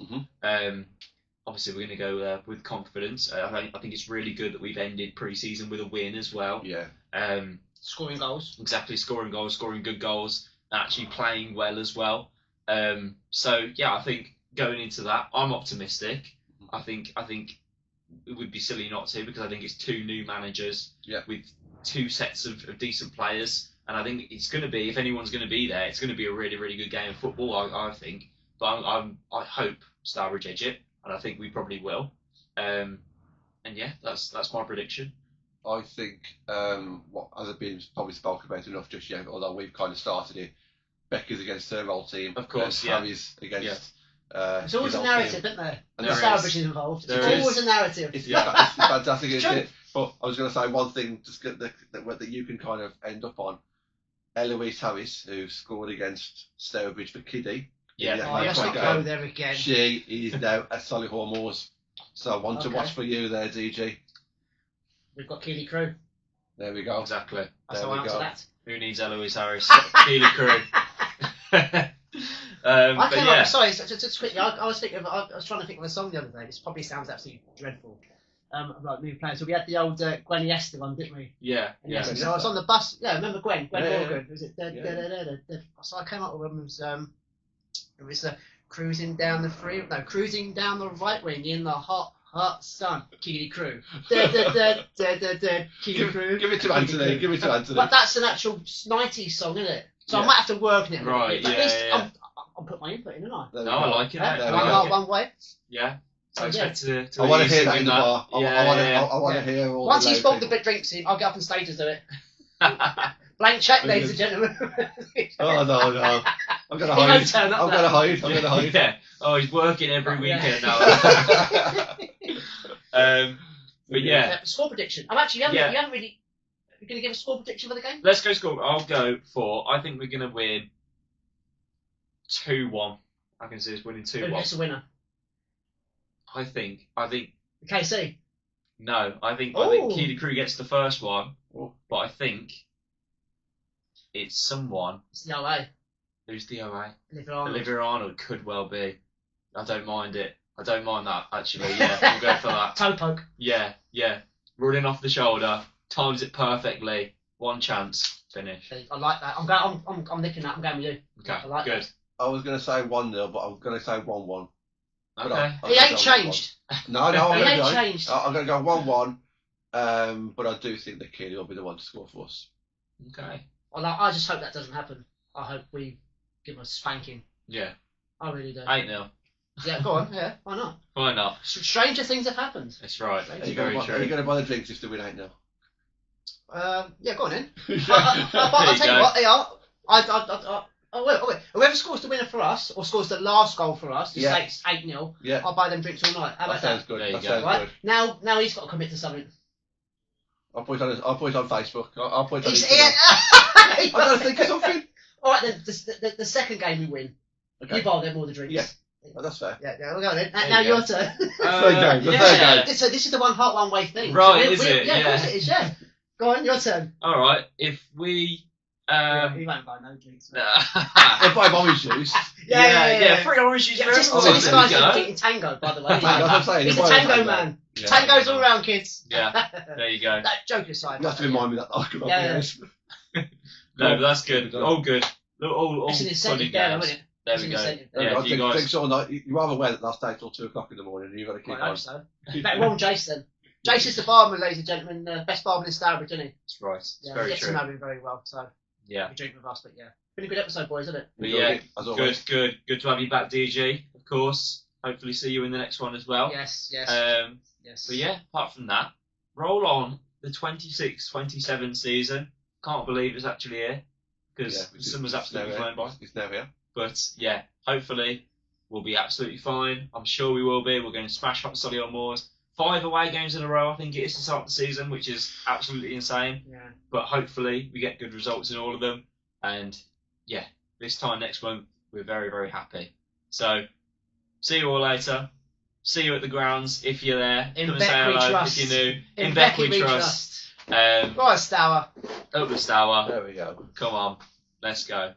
Obviously, we're going to go there with confidence. I think it's really good that we've ended pre-season with a win as well. Yeah. Scoring goals. Exactly, scoring goals, scoring good goals, and actually playing well as well. So yeah, I think going into that, I'm optimistic. I think it would be silly not to, because I think it's two new managers with two sets of decent players, and I think it's going to be, if anyone's going to be there, it's going to be a really, really good game of football. I think, but I hope Stourbridge edge it, and I think we probably will. And yeah, that's my prediction. I think what hasn't been probably spoken about enough just yet, although we've kind of started it. Becky's against her old team, of course. Harry's against. There's always a narrative, isn't there? And Stourbridge is involved. There's always a narrative. It's fantastic, isn't it? But I was going to say one thing just that you can kind of end up on. Eloise Harris, who scored against Stourbridge for Kiddie. Let's not go there again. She is now at Solihull Moors. So one to watch for you there, DG. We've got Keeley Crew. There we go. Exactly. That's how I answer that. Who needs Eloise Harris? Keeley Crew. I came up. Sorry, just quickly. I was trying to think of a song the other day. This probably sounds absolutely dreadful. Like new players. So we had the old Gwen Yester one, didn't we? Yeah. So I was on the bus. Yeah, remember Gwen? Gwen Morgan. Yeah. Was it? So I came up with them. It was cruising down the cruising down the right wing in the hot sun. Keeley Crew. Keeley Crew. Give it to Anthony. Give it to Anthony. But that's an actual 90s song, isn't it? So I might have to work on it. Right. But at least I'll put my input in, didn't I? No, I like it. One way. Yeah. So, to I want to hear that in the bar. I want to hear all. Once he's bought the big drinks in, I'll get up on stage and do it. Blank check, ladies and gentlemen. Oh no! I'm gonna hide. I'm gonna hide. Yeah. Oh, he's working every weekend now. But yeah. Score prediction. You haven't really. You're going to give a score prediction for the game? Let's go score. I'll go for. I think we're going to win 2-1. I can see us winning 2-1. Who gets the winner? I think. KC. No, I think Keeley Crew gets the first one, but I think it's someone. It's the OA. Who's the OA? Olivia Arnold could well be. I don't mind it. I don't mind that actually. Yeah, we'll go for that. Toe poke. Yeah. Running off the shoulder, times it perfectly. One chance, finish. I like that. I'm nicking that. I'm going with you. Okay, I like good. That. I was going to say 1-0, but I'm going to say 1-1. Okay. He ain't changed. No, he ain't changed. I'm going to go 1-1, but I do think that Keeley will be the one to score for us. Okay. Well, I just hope that doesn't happen. I hope we give him a spanking. Yeah. I really do. 8-0. Yeah, go on. Yeah, why not? Why not? Stranger things have happened. That's right. Are you going to buy the drinks if they win 8-0? Yeah, go on then. I'll tell you what, they are. Wait. Whoever scores the winner for us, or scores the last goal for us, just say it's 8-0, I'll buy them drinks all night. How about that? Sounds good. There you that go. sounds Right? good. Now he's got to commit to something. I'll put it on Facebook. I'll put it on He's, Instagram. I've got to think of something. All right, then the second game we win, Okay. you buy them all the drinks. Yeah. Oh, that's fair. Yeah, we'll go then. There Now you go. your turn. Third game. yeah. So this is the one heart, one way thing. Right, So is it? Yeah, Yeah. of course it is, yeah. Go on, your turn. All right. If we. You won't buy no drinks. If I have orange juice. Yeah. Free orange juice Yeah, for just, everyone. so this There guy's you go. drinking tango, by the way. That's what I'm saying. He's if a I have tango that, man. Yeah. Tango's all round, kids. Yeah. There you go. No, joke aside. You have to remind me that I could not Yeah, be yeah. honest. No, but that's good. All good. All It's an funny incentive there, games. isn't it? There It's we an go. incentive. Yeah, I if you think guys. sort of night, you rather wear that last day till 2 o'clock in the morning, and you've got to keep I on. hope so. Better warn Jace then. Jace is the barman, ladies and gentlemen. Best barman in Stourbridge, isn't he? That's right. It's Yeah, very get to true. know him very well. So Yeah. you drink with us, but yeah. Been a good episode, boys, isn't it? But Enjoyed yeah, it, as always. good to have you back, DG. Of course. Hopefully, see you in the next one as well. Yes. But yeah, apart from that, roll on the 26-27 season. Can't believe it's actually here because the summer's absolutely flown by. It's now here. But yeah, hopefully we'll be absolutely fine. I'm sure we will be. We're going to smash Hot Solihull Moors. 5 away games in a row, I think it is to start the season, which is absolutely insane. Yeah. But hopefully we get good results in all of them. And yeah, this time next month, we're very, very happy. So, see you all later. See you at the grounds if you're there. In Come and Beck say we hello trust. if you're new. In Beck Becky we trust. Right, Stour. Up the Stour. There we go. Come on, let's go.